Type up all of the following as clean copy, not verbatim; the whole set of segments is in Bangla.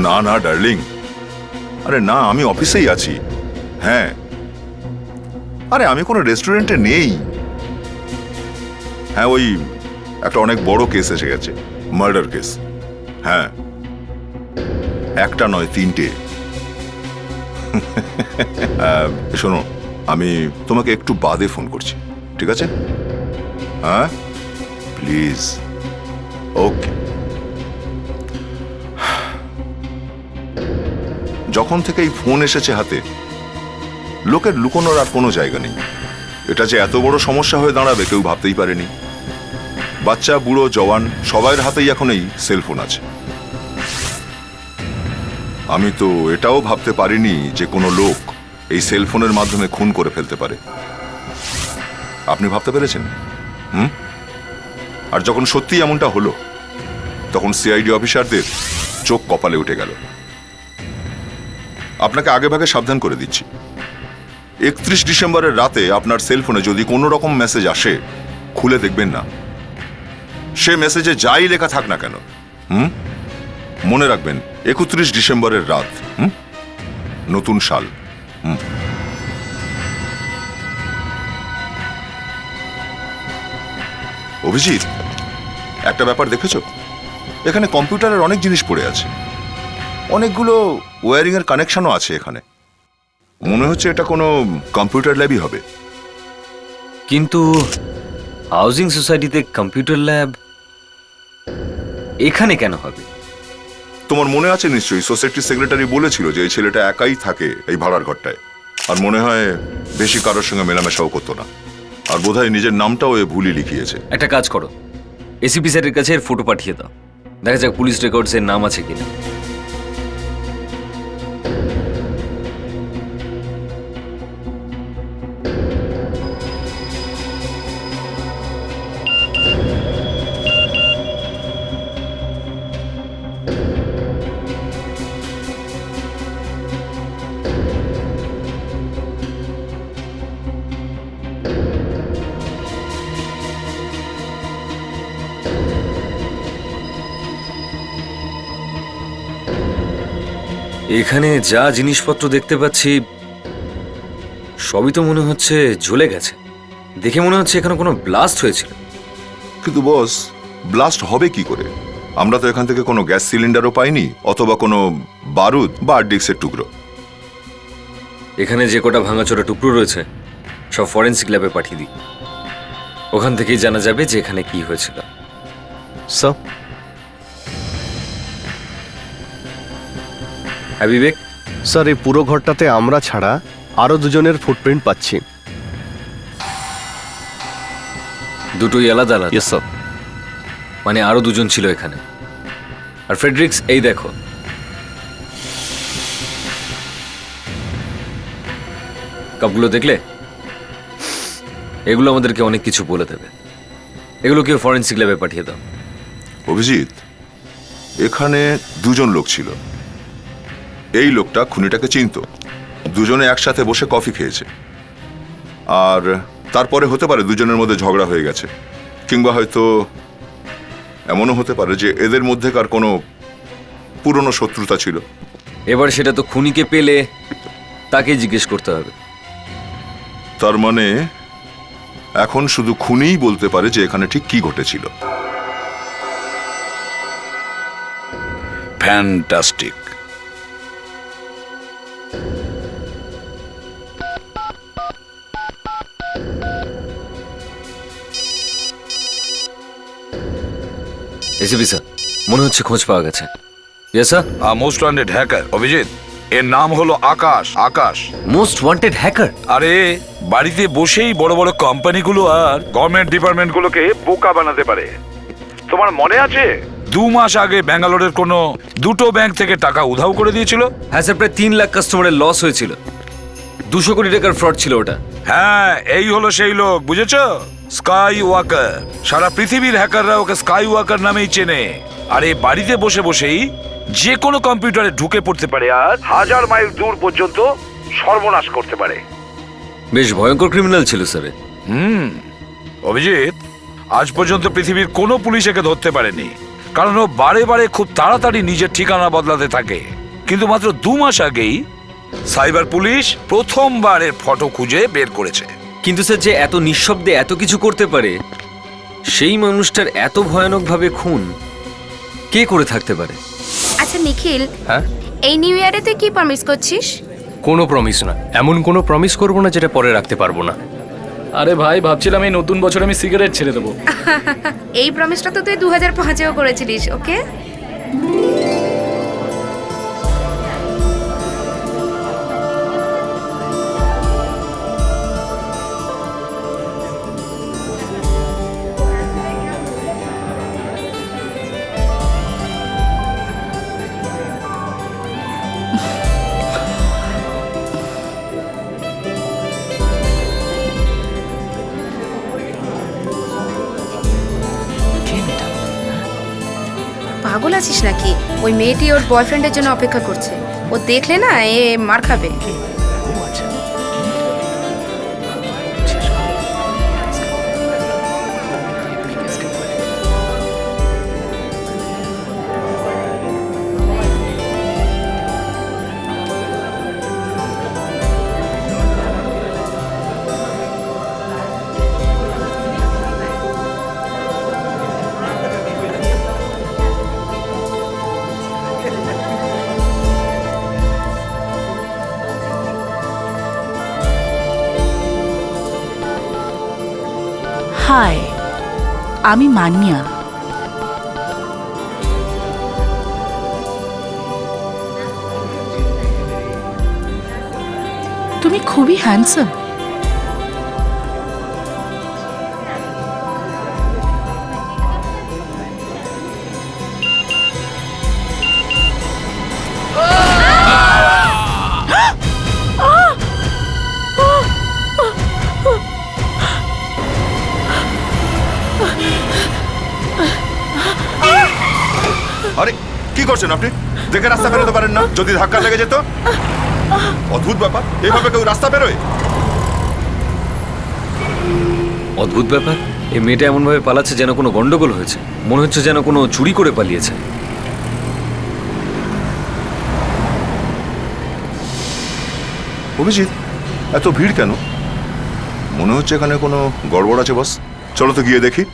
না না ডার্লিং, আরে না, আমি অফিসেই আছি। হ্যাঁ, আরে আমি কোনো রেস্টুরেন্টে নেই। হ্যাঁ, ওই একটা অনেক বড় কেস এসে গেছে, মার্ডার কেস। হ্যাঁ, একটা নয়, 3টে। শোনো, আমি তোমাকে একটু বাদে ফোন করছি, ঠিক আছে? হ্যাঁ প্লিজ। ওকে। যখন থেকে এই ফোন এসেছে হাতে, লোকের লুকোনোর আর কোনো জায়গা নেই। এটা যে এত বড় সমস্যা হয়ে দাঁড়াবে কেউ ভাবতেই পারেনি। বাচ্চা, বুড়ো, জওয়ান সবার হাতেই এখন এই সেলফোন আছে। আমি তো এটাও ভাবতে পারিনি যে কোনো লোক এই সেলফোনের মাধ্যমে খুন করে ফেলতে পারে। আপনি ভাবতে পেরেছেন? আর যখন সত্যি এমনটা হলো, তখন সিআইডি অফিসারদের চোখ কপালে উঠে গেল। আপনাকে আগেভাগে সাবধান করে দিচ্ছি, 31 ডিসেম্বরের রাতে আপনার সেলফোনে যদি কোনো রকম মেসেজ আসে, খুলে দেখবেন না। সে মেসেজে যাই লেখা থাক না কেন, মনে রাখবেন 31 ডিসেম্বরের রাত, নতুন সাল। অভিজিৎ, একটা ব্যাপার দেখেছো? এখানে কম্পিউটারের অনেক জিনিস পড়ে আছে, অনেকগুলো ওয়্যারিং এর কানেকশনও আছে এখানে। মনে হচ্ছে এটা কোনো কম্পিউটার ল্যাবই হবে। কিন্তু হাউজিং সোসাইটিতে কম্পিউটার ল্যাব এখানে কেন হবে? তোমার মনে আছে নিশ্চয়ই, সোসাইটির সেক্রেটারি বলেছিল যে এই ছেলেটা একাই থাকে এই ভাড়ার ঘরটায়, আর মনে হয় বেশি কারোর সঙ্গে মেলামেশাও করতো না, আর বোধহয় নিজের নামটাও এ ভুলই লিখিয়েছে। একটা কাজ করো, এসিপি স্যারের কাছে এর ফটো পাঠিয়ে দাও, দেখা যাক পুলিশ রেকর্ডস এর নাম আছে কিনা। এখানে যা জিনিসপত্র দেখতে পাচ্ছি সবই তো মনে হচ্ছে জ্বলে গেছে। দেখে মনে হচ্ছে এখানে কোনো ব্লাস্ট হয়েছিল। কিন্তু বস, ব্লাস্ট হবে কি করে? আমরা তো এখান থেকে কোনো গ্যাস সিলিন্ডারও পাইনি, অথবা কোনো বারুদ বা হার্ড ডিস্কের টুকরো। এখানে যে কটা ভাঙাচোরা টুকরো রয়েছে সব ফরেন্সিক ল্যাবে পাঠিয়ে দিই, ওখান থেকেই জানা যাবে যে এখানে কি হয়েছিল। স্যার, হ্যাঁ বিবেক? স্যার, এই পুরো ঘরটাতে আমরা ছাড়া আরো দুজনের ফুটপ্রিন্ট পাচ্ছি। দুটোই আলাদা আলাদা? Yes sir. মানে আরো দুজন ছিল এখানে। আর ফ্রেডরিক্স, এই দেখো, কাপগুলো দেখলে? এগুলো আমাদেরকে অনেক কিছু বলে দেবে। এগুলোকে ফরেন্সিক ল্যাবে পাঠিয়ে দাও। অভিজিৎ, এখানে দুজন লোক ছিল। এই লোকটা খুনিটাকে চিনতো, দুজনে একসাথে বসে কফি খেয়েছে, আর তারপরে হতে পারে দুজনের মধ্যে ঝগড়া হয়ে গেছে, কিংবা হয়তো এমনও হতে পারে যে এদের মধ্যেকার কোনো পুরনো শত্রুতা ছিল। এবার সেটা তো খুনিকে পেলে তাকে জিজ্ঞেস করতে হবে। তার মানে এখন শুধু খুনিই বলতে পারে যে এখানে ঠিক কি ঘটেছিল। ফ্যান্টাস্টিক। এসিপি স্যার, মনে হচ্ছে খোঁজ পাওয়া গেছে। Yes sir. Most wanted hacker Abhijit, এর নাম হলো আকাশ। আকাশ মোস্ট ওয়ান্টেড হ্যাকার? আরে বাড়িতে বসেই বড় বড় কোম্পানিগুলো আর গভর্নমেন্ট ডিপার্টমেন্টগুলোকে বোকা বানাতে পারে। তোমার মনে আছে 2 মাস আগে ব্যাঙ্গালোরের কোনো দুটো ব্যাংক থেকে টাকা উধাও করে দিয়েছিল? হ্যাঁ স্যার, প্রায় 3 লাখ কাস্টমারের লস হয়েছিল। 200 কোটি টাকার ফ্রড ছিল ওটা। হ্যাঁ, এই হলো সেই লোক, বুঝেছো? স্কাই ওয়াকার। সারা পৃথিবীর হ্যাকাররা ওকে স্কাই ওয়াকার নামেই চেনে। আর এই বাড়িতে বসে বসেই যে কোনো কম্পিউটারে ঢুকে পড়তে পারে আর 1000 মাইল দূর পর্যন্ত সর্বনাশ করতে পারে। বেশ ভয়ঙ্কর ক্রিমিনাল ছিল স্যার। অভিজিৎ, আজ পর্যন্ত পৃথিবীর কোনো পুলিশ একে ধরতে পারেনি। কারণ ও বারে বারে খুব তাড়াতাড়ি নিজের ঠিকানা বদলাতে থাকে। কিন্তু মাত্র 2 মাস আগেই সাইবার পুলিশ প্রথমবার এর ফটো খুঁজে বের করেছে। কিন্তু স্যার, যে এত নিঃশব্দে এত কিছু করতে পারে, সেই মানুষটার এত ভয়ানকভাবে খুন কে করে থাকতে পারে? আচ্ছা নিখিল, হ্যাঁ, এই নিউ ইয়ারে তুই কি প্রমিস করছিস? কোনো প্রমিস না, এমন কোনো প্রমিস করব না যেটা পরে রাখতে পারবো না। আরে ভাই, ভাবছিলাম এই নতুন বছর আমি সিগারেট ছেড়ে দেবো। এই প্রমিসটা তো তুই 2005-এও করেছিলিস, ওকে? পাগল আছিস নাকি? ওই মেয়েটি ওর বয়ফ্রেন্ডের জন্য অপেক্ষা করছে। ও দেখলে না এ মার খাবে। হাই, আমি মানিয়া। তুমি খুবই হ্যান্ডসাম। আরে কি করছেন আপনি? দেখে রাস্তা বেরোতে পারেন না? যদি ধাক্কা লেগে যেত? অদ্ভুত ব্যাপার, এইভাবে কেউ রাস্তা বেরোয়? অদ্ভুত ব্যাপার, এই মেয়েটা এমনভাবে পালাচ্ছে যেন কোনো গন্ডগোল হয়েছে। মনে হচ্ছে যেন কোনো চুরি করে পালিয়েছে। অভিজিৎ, এত ভিড় কেন? মনে হচ্ছে এখানে কোনো গড়বড় আছে বস। চলো তো গিয়ে দেখি।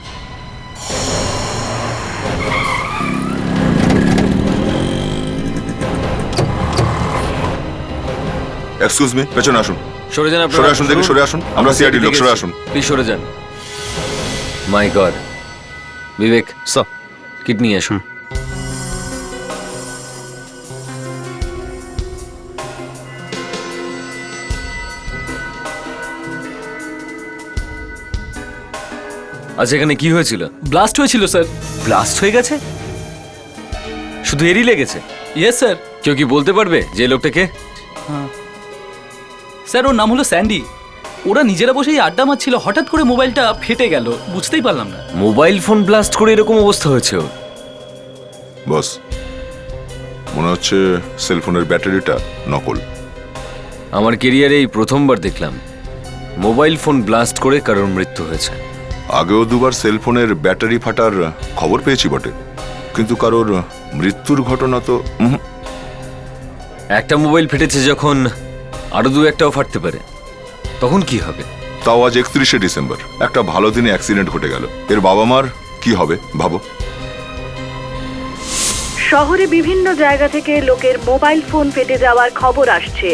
এক্সকিউজ মি, পেছনে আসুন। সরে যান আপনারা। সরে আসুন, দেখি সরে আসুন। আমরা সিআইডি লোক, সরে আসুন। প্লিজ সরে যান। মাই গড। বিবেক, স্যার। কিট নিয়ে আসুন। আচ্ছা, এখানে কি হয়েছিল? ব্লাস্ট হয়েছিল স্যার। ব্লাস্ট হয়ে গেছে? শুধু এরই লেগেছে? Yes sir. কেউ কি বলতে পারবে যে এই লোকটা কে? স্যার, ওর নাম হলো স্যান্ডি। ওরা নিজেরা বসেই আড্ডা মারছিল, হঠাৎ করে মোবাইলটা ফেটে গেল, বুঝতেই পারলাম না। মোবাইল ফোন ব্লাস্ট করে এরকম অবস্থা হয়েছে ওর? বস, মনে হচ্ছে সেলফোনের ব্যাটারিটা নকল। আমার কেরিয়ারে এই প্রথমবার দেখলাম মোবাইল ফোন ব্লাস্ট করে কারোর মৃত্যু হয়েছে। আগেও দুবার সেলফোনের ব্যাটারি ফাটার খবর পেয়েছি বটে, কিন্তু কারোর মৃত্যুর ঘটনা তো একটা মোবাইল ফেটেছে যখন, আরো দু একটাও ফাটতে পারে, তখন কি হবে? তাও আজ 31শে ডিসেম্বর, একটা ভালো দিনে অ্যাক্সিডেন্ট ঘটে গেল। এর বাবা মার কি হবে ভাবো। শহরে বিভিন্ন জায়গা থেকে লোকের মোবাইল ফোন ফেটে যাওয়ার খবর আসছে,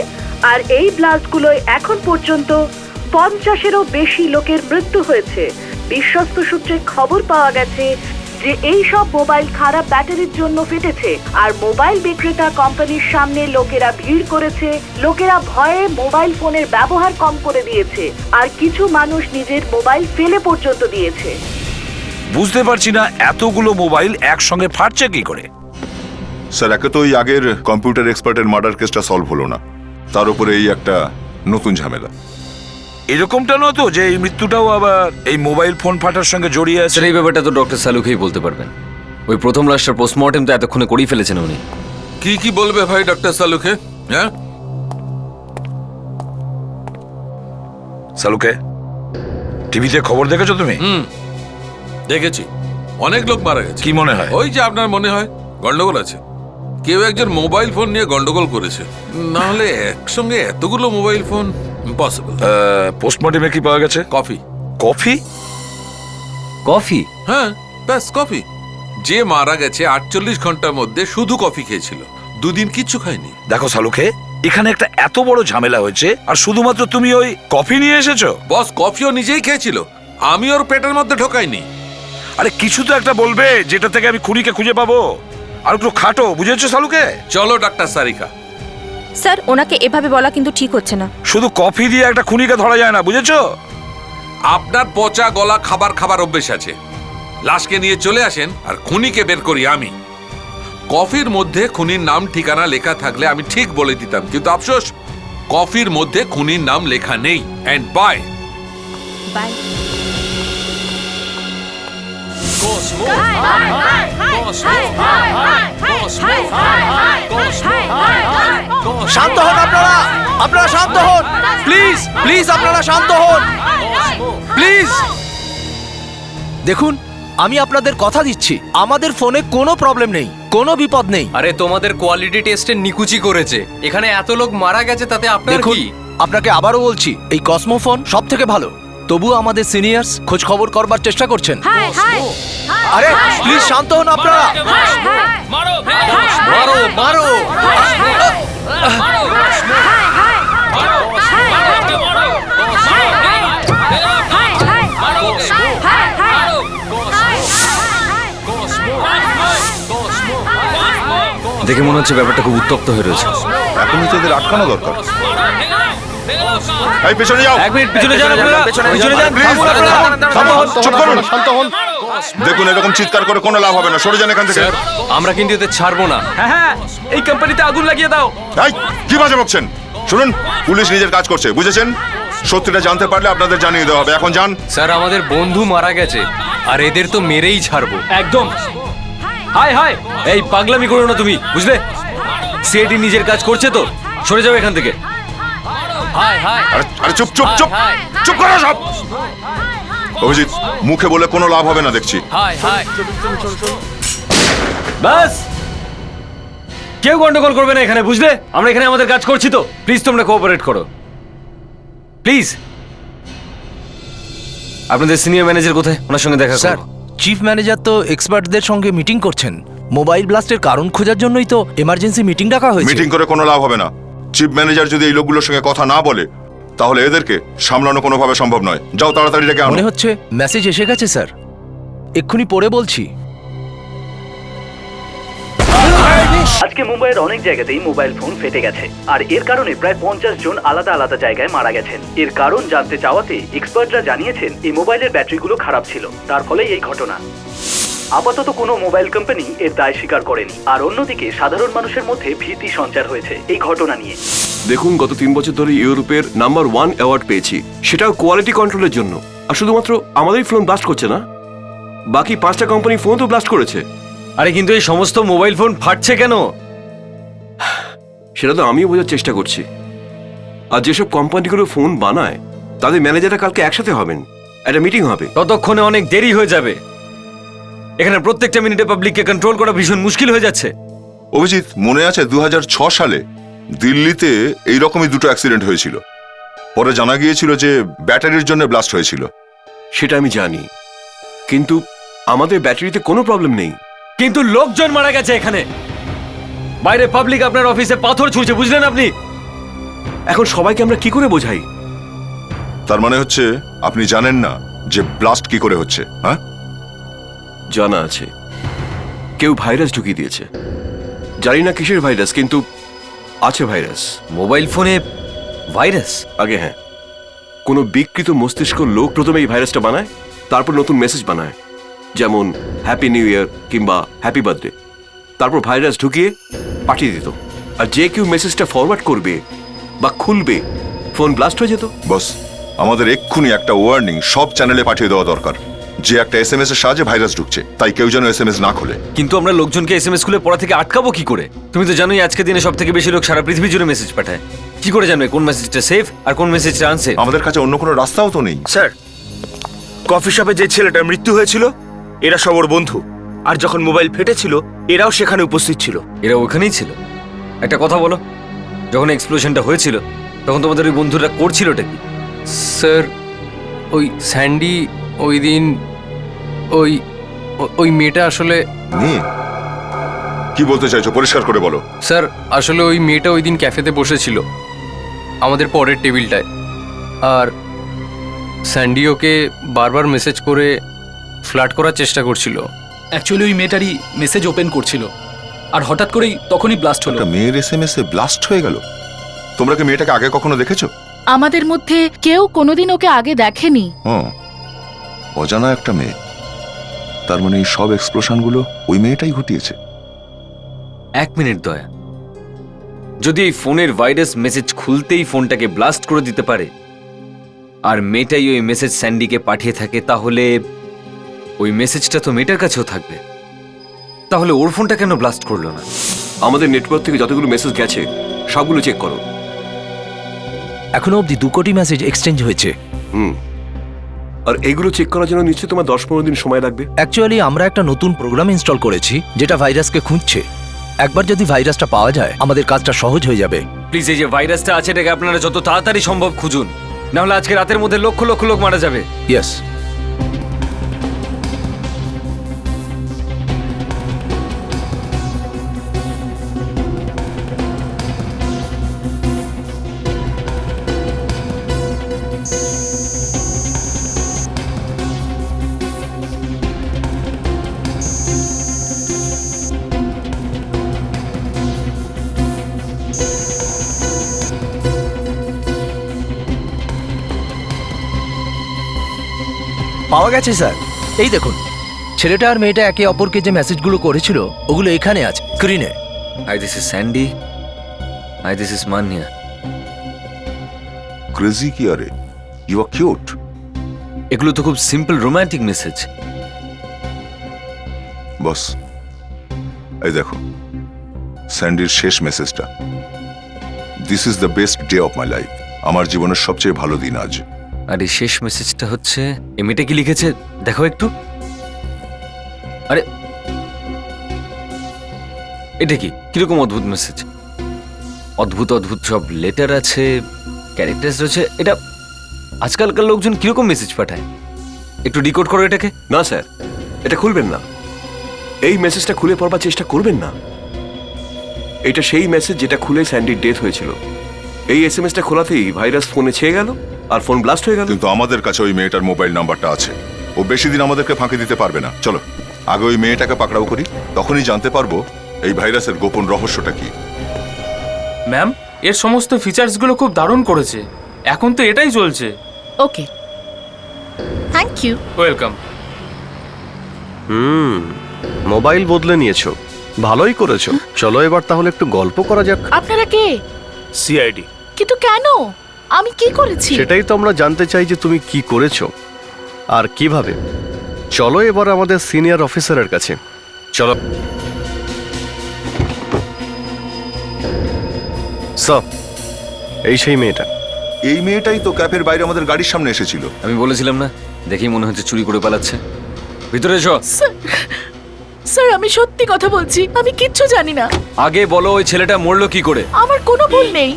আর এই ব্লাস্টগুলোয় এখন পর্যন্ত 50-এরও বেশি লোকের মৃত্যু হয়েছে। বিশ্বস্ত সূত্রে খবর পাওয়া গেছে যে এই সব মোবাইল খারাপ ব্যাটারির জন্য ফেটেছে, আর মোবাইল বিক্রেতা কোম্পানির সামনে লোকেরা ভিড় করেছে। লোকেরা ভয়ে মোবাইল ফোনের ব্যবহার কম করে দিয়েছে, আর কিছু মানুষ নিজের মোবাইল ফেলে পর্যন্ত দিয়েছে। বুঝতে পারছি না এতগুলো মোবাইল একসঙ্গে ফাটছে কি করে। স্যার, একে তো ওই আগের কম্পিউটার এক্সপার্টের মার্ডার কেসটা সলভ হলো না, তার উপরে এই একটা নতুন ঝামেলা। এরকমটা নয় তো যে এই মৃত্যুটাও আবার এই মোবাইল ফোন ফাটার সঙ্গে জড়িয়ে আছে? স্যার, এই ব্যাপারটা তো ডক্টর সালুকেই বলতে পারবেন। ওই প্রথম লাশটার পোস্টমর্টেম তো এতক্ষণে করেই ফেলেছেন উনি। কি বলবে ভাই ডক্টর সালুকে? হ্যাঁ, সালুকে, টিভিতে খবর দেখেছো তুমি? দেখেছি। অনেক লোক মারা গেছে। কি মনে হয়? ওই যে আপনার মনে হয় গন্ডগোল আছে, কেউ একজন মোবাইল ফোন নিয়ে গন্ডগোল করেছে, না হলে একসঙ্গে এতগুলো মোবাইল ফোন ইম্পসিবল। পোস্টমর্টমে কি পাওয়া গেছে? কফি। কফি? কফি? হ্যাঁ, ব্যাস কফি। যে মারা গেছে 48 ঘন্টার মধ্যে শুধু কফি খেয়েছিল, 2 দিন কিচ্ছু খায়নি। দেখো সালুকে, এখানে একটা এত বড় ঝামেলা হয়েছে আর শুধুমাত্র তুমি ওই কফি নিয়ে এসেছো? বস কফিও নিজেই খেয়েছিল, আমি ওর পেটের মধ্যে ঢোকাইনি। আরে কিছু তো একটা বলবে যেটা থেকে আমি খুনিকে খুঁজে পাবো। আর একটু খাটো, বুঝেছো সালুকে? চলো ডাক্তার সারিকা। স্যার, ওনাকে এভাবে বলা কিন্তু ঠিক হচ্ছে না। শুধু কফি দিয়ে একটা খুনিকে ধরা যায় না, বুঝেছো? আপনার পচা গলা খাবার অভ্যেস আছে। লাশকে নিয়ে চলে আসেন আর খুনিকে বের করি আমি। কফির মধ্যে খুনির নাম ঠিকানা লেখা থাকলে আমি ঠিক বলে দিতাম, কিন্তু আফসোস কফির মধ্যে খুনির নাম লেখা নেই। And bye bye. শান্ত হন আপনারা, আপনারা শান্ত হন, প্লিজ প্লিজ আপনারা শান্ত হন, প্লিজ। দেখুন, আমি আপনাদের কথা দিচ্ছি, আমাদের ফোনে কোনো প্রবলেম নেই, কোনো বিপদ নেই। আরে তোমাদের কোয়ালিটি টেস্টে নিকুচি করেছে, এখানে এত লোক মারা গেছে, তাতে আপনার দেখুন, কি? আপনাকে আবারও বলছি, এই কসমো ফোন সব থেকে ভালো। তবুও আমাদের সিনিয়র্স খোঁজ খবর করবার চেষ্টা করছেন। আরে প্লিজ শান্ত হন আপনারা। মারো মারো। দেখে মনে হচ্ছে ব্যাপারটা খুব উত্তপ্ত হয়ে রয়েছে। এখনই তো এদের আটকানো দরকার। এই পেছনে যাও। 1 মিনিট পিছনে যান আপনারা, পিছনে যান। Please, থামুন, চুপ করুন। শান্ত হন। দেখুন, এরকম চিৎকার করে কোনো লাভ হবে না, সরে যান এখান থেকে। আমরা কিন্তু এদের ছাড়বো না। হ্যাঁ, এই কোম্পানিতে আগুন লাগিয়ে দাও। এই, কি বাজে বকছেন? শুনুন, পুলিশ নিজের কাজ করছে, বুঝেছেন? সত্যিটা জানতে পারলে আপনাদের জানিয়ে দেওয়া হবে। এখন যান। স্যার, আমাদের বন্ধু মারা গেছে আর এদের তো মেরেই ছাড়বো। একদম। হাই হাই, এই পাগলামি করো না তুমি, বুঝলে? সিআইডি নিজের কাজ করছে তো, সরে যাও এখান থেকে। High high. আরে চুপ চুপ চুপ, চুপ করো সব। অভিজিৎ, মুখে বলে কোনো লাভ হবে না দেখছি। High high. বাস, কেউ গন্ডগোল করবে না এখানে, বুঝলে? আমরা এখানে আমাদের কাজ করছি তো, প্লিজ তোমরা কোঅপারেট করো, প্লিজ। আপনাদের সিনিয়র ম্যানেজার কোথায়? ওনার সঙ্গে দেখা স্যার, করো। চিফ ম্যানেজার তো এক্সপার্টদের সঙ্গে মিটিং করছেন। মোবাইল ব্লাস্টের কারণ খোঁজার জন্যই তো এমার্জেন্সি মিটিং ডাকা হয়েছে। মিটিং করে কোনো লাভ হবে না। চিফ ম্যানেজার যদি এই লোকগুলোর সঙ্গে কথা না বলে, তাহলে এদেরকে সামলানো কোনোভাবে সম্ভব নয়। যাও, তাড়াতাড়ি ডেকে আনো। মনে হচ্ছে মেসেজ এসে গেছে স্যার, এক্ষুনি পড়ে বলছি। আজকে মুম্বাইয়ের অনেক জায়গাতেই মোবাইল ফোন ফেটে গেছে, আর এর কারণে প্রায় 50 জন আলাদা আলাদা জায়গায় মারা গেছেন। এর কারণ জানতে চাওয়াতে এক্সপার্টরা জানিয়েছেন এই মোবাইলের ব্যাটারিগুলো খারাপ ছিল, তার ফলে এই ঘটনা। আপাতত কোনো মোবাইল কোম্পানি এর দায় স্বীকার করেনি, আর অন্যদিকে সাধারণ মানুষের মধ্যে ভীতি সঞ্চার হয়েছে এই ঘটনা নিয়ে। দেখুন, গত 3 বছর ধরে ইউরোপের নাম্বার 1 অ্যাওয়ার্ড পেয়েছি, সেটাও কোয়ালিটি কন্ট্রোলের জন্য। আর শুধুমাত্র আমাদেরই ফোন ব্লাস্ট করছে না, বাকি 5টা কোম্পানি ফোন তো ব্লাস্ট করেছে। আরে কিন্তু এই সমস্ত মোবাইল ফোন ফাটছে কেন? সেটা তো আমিও বোঝার চেষ্টা করছি। আর যেসব কোম্পানিগুলো ফোন বানায়, তাদের ম্যানেজাররা কালকে একসাথে হবেন, একটা মিটিং হবে। ততক্ষণে অনেক দেরি হয়ে যাবে। এখানে প্রত্যেকটা মিনিটে পাবলিককে কন্ট্রোল করা ভীষণ মুশকিল হয়ে যাচ্ছে। অভিজিৎ, মনে আছে 2006 সালে দিল্লিতে এইরকমই 2টো অ্যাক্সিডেন্ট হয়েছিল। পরে জানা গিয়েছিল যে ব্যাটারির জন্য ব্লাস্ট হয়েছিল। সেটা আমি জানি, কিন্তু আমাদের ব্যাটারিতে কোনো প্রবলেম নেই। কিন্তু লোকজন মারা গেছে এখানে, বাইরে পাবলিক আপনার অফিসে পাথর ছুঁড়ছে, বুঝলেন আপনি? এখন সবাইকে আমরা কি করে বোঝাই? তার মানে হচ্ছে আপনি জানেন না যে ব্লাস্ট কি করে হচ্ছে? হ্যাঁ, জানা আছে, কেউ ভাইরাস ঢুকিয়ে দিয়েছে। জানি না কিসের ভাইরাস, কিন্তু আছে ভাইরাস। মোবাইল ফোনে ভাইরাস? আগে হ্যাঁ, কোনো বিকৃত মস্তিষ্ক লোক প্রথমে এই ভাইরাসটা বানায়, তারপর নতুন মেসেজ বানায়, যেমন হ্যাপি নিউ ইয়ার কিংবা হ্যাপি বার্থডে। তারপর ভাইরাস ঢুকিয়ে পাঠিয়ে দিত, আর যে কেউ মেসেজটা ফরওয়ার্ড করবে বা খুলবে, ফোন ব্লাস্ট হয়ে যেত। বস, আমাদের এক্ষুনি একটা ওয়ার্নিং সব চ্যানেলে পাঠিয়ে দেওয়া দরকার যে একটা SMS এর সাহায্যে ভাইরাস ঢুকছে, তাই কেউ যেন SMS না খোলে। কিন্তু আমরা লোকজনকে SMS খুলে পড়া থেকে আটকাবো কি করে? তুমি তো জানোই আজকের দিনে সব থেকে বেশি লোক সারা পৃথিবী জুড়ে মেসেজ পাঠায়। কি করে জানবে কোন মেসেজটা সেফ আর কোন মেসেজটা আনসেফ? আমাদের কাছে অন্য কোনো রাস্তাও তো নেই। স্যার, কফি শপে যে ছেলেটার মৃত্যু হয়েছিল, এরা সব ওর বন্ধু, আর যখন মোবাইল ফেটেছিল এরাও সেখানে উপস্থিত ছিল। এরা ওখানেই ছিল। একটা কথা বলো, যখন এক্সপ্লোশনটা হয়েছিল তখন তোমাদের ওই বন্ধুরা করছিলটা কি? স্যার ওই স্যান্ডি ওই দিন ওই ওই মেয়েটা আসলে মেয়ে? কি বলতে চাইছো পরিষ্কার করে বলো। স্যার আসলে ওই মেয়েটা ওই দিন ক্যাফেতে বসেছিল আমাদের পরের টেবিলটায়, আর স্যান্ডি ওকে বারবার মেসেজ করে ফ্লার্ট করার চেষ্টা করছিল। অ্যাকচুয়ালি ওই মেয়েটারই মেসেজ ওপেন করছিল, আর হঠাৎ করেই তখনই ব্লাস্ট হলো। একটা মেয়ের এসএমএস এ ব্লাস্ট হয়ে গেল। তোমরা কি মেয়েটাকে আগে কখনো দেখেছো? আমাদের মধ্যে কেউ কোনোদিন ওকে আগে দেখেনি। অজানা একটা মেয়ে, তার মানে এই সব এক্সপ্লোশনগুলো ওই মেয়েটাই ঘটিয়েছে। 1 মিনিট দয়া, যদি এই ফোনের ভাইরাস মেসেজ খুলতেই ফোনটাকে ব্লাস্ট করে দিতে পারে, আর মেয়েটাই ওই মেসেজ স্যান্ডিকে পাঠিয়ে থাকে, তাহলে ওই মেসেজটা তো মেয়েটার কাছেও থাকবে। তাহলে ওর ফোনটা কেন ব্লাস্ট করলো না? আমাদের নেটওয়ার্ক থেকে যতগুলো মেসেজ গেছে সবগুলো চেক করো। এখনো অবধি 2 কোটি মেসেজ এক্সচেঞ্জ হয়েছে। আর এইগুলো চেক করার জন্য নিশ্চয়ই তোমার 10-15 দিন সময় লাগবে। অ্যাকচুয়ালি আমরা একটা নতুন প্রোগ্রাম ইনস্টল করেছি যেটা ভাইরাসকে খুঁজছে। একবার যদি ভাইরাসটা পাওয়া যায় আমাদের কাজটা সহজ হয়ে যাবে। প্লিজ, এই যে ভাইরাসটা আছে এটাকে আপনারা যত তাড়াতাড়ি সম্ভব খুঁজুন, না হলে আজকে রাতের মধ্যে লক্ষ লক্ষ লোক মারা যাবে। ইয়েস। পাওয়া গেছে স্যার। এই দেখুন, ছেলেটা আর মেয়েটা একে অপরকে যে মেসেজগুলো করেছিল ওগুলো এখানে আছে স্ক্রিনে। Hi, this is Sandy. Hi, this is Manya. Crazy কি আরে, ইউ আর কিউট। এগুলো তো খুব সিম্পল রোমান্টিক মেসেজ। বস, এই দেখো স্যান্ডির শেষ মেসেজটা। This is the best day of my life. আমার জীবনের সবচেয়ে ভালো দিন আজ। আর এই শেষ মেসেজটা হচ্ছে, এই মেয়েটা কি লিখেছে দেখো একটু। আরে এটা কি, কিরকম অদ্ভুত মেসেজ! অদ্ভুত অদ্ভুত সব লেটার আছে, ক্যারেক্টার্স রয়েছে। এটা আজকালকার লোকজন কিরকম মেসেজ পাঠায়? একটু ডিকোড করো এটাকে। না স্যার, এটা খুলবেন না। এই মেসেজটা খুলে পড়বার চেষ্টা করবেন না। এটা সেই মেসেজ যেটা খুলে স্যান্ডির ডেথ হয়েছিল। এই এসএমএসটা খোলাতেই ভাইরাস ফোনে ছেয়ে গেল আর ফোন ব্লাস্ট হয়ে গেল। কিন্তু আমাদের কাছে ওই মেয়েটার মোবাইল নাম্বারটা আছে। ও বেশি দিন আমাদেরকে ফাঁকি দিতে পারবে না। চলো আগে ওই মেয়েটাকে পাকড়াও করি, তখনই জানতে পারবো এই ভাইরাসের গোপন রহস্যটা কি। ম্যাম, এর সমস্ত ফিচার্সগুলো খুব দারুণ করেছে। এখন তো এটাই চলছে। ওকে, থ্যাংক ইউ। ওয়েলকাম। মোবাইল বদলে নিয়েছো, ভালোই করেছো। চলো এবার তাহলে একটু গল্প করা যাক। আপনারা কে? সিআইডি। কিন্তু কেন? আমি কি করেছি? সেটাই তো আমরা জানতে চাই যে তুমি কি করেছো আর কিভাবে। চলো এবার আমাদের সিনিয়র অফিসারের কাছে চলো। স্যার, এই সেই মেয়েটা। এই মেয়েটাই তো ক্যাফের বাইরে আমাদের গাড়ির সামনে এসেছিল। আমি বলেছিলাম না, দেখেই মনে হচ্ছে চুরি করে পালাচ্ছে। ভিতরে এসো। স্যার, আমি সত্যি কথা বলছি, আমি কিচ্ছু জানি না। আগে বলো, ওই ছেলেটা মরলো কি করে? আমার কোনো ভুল নেই।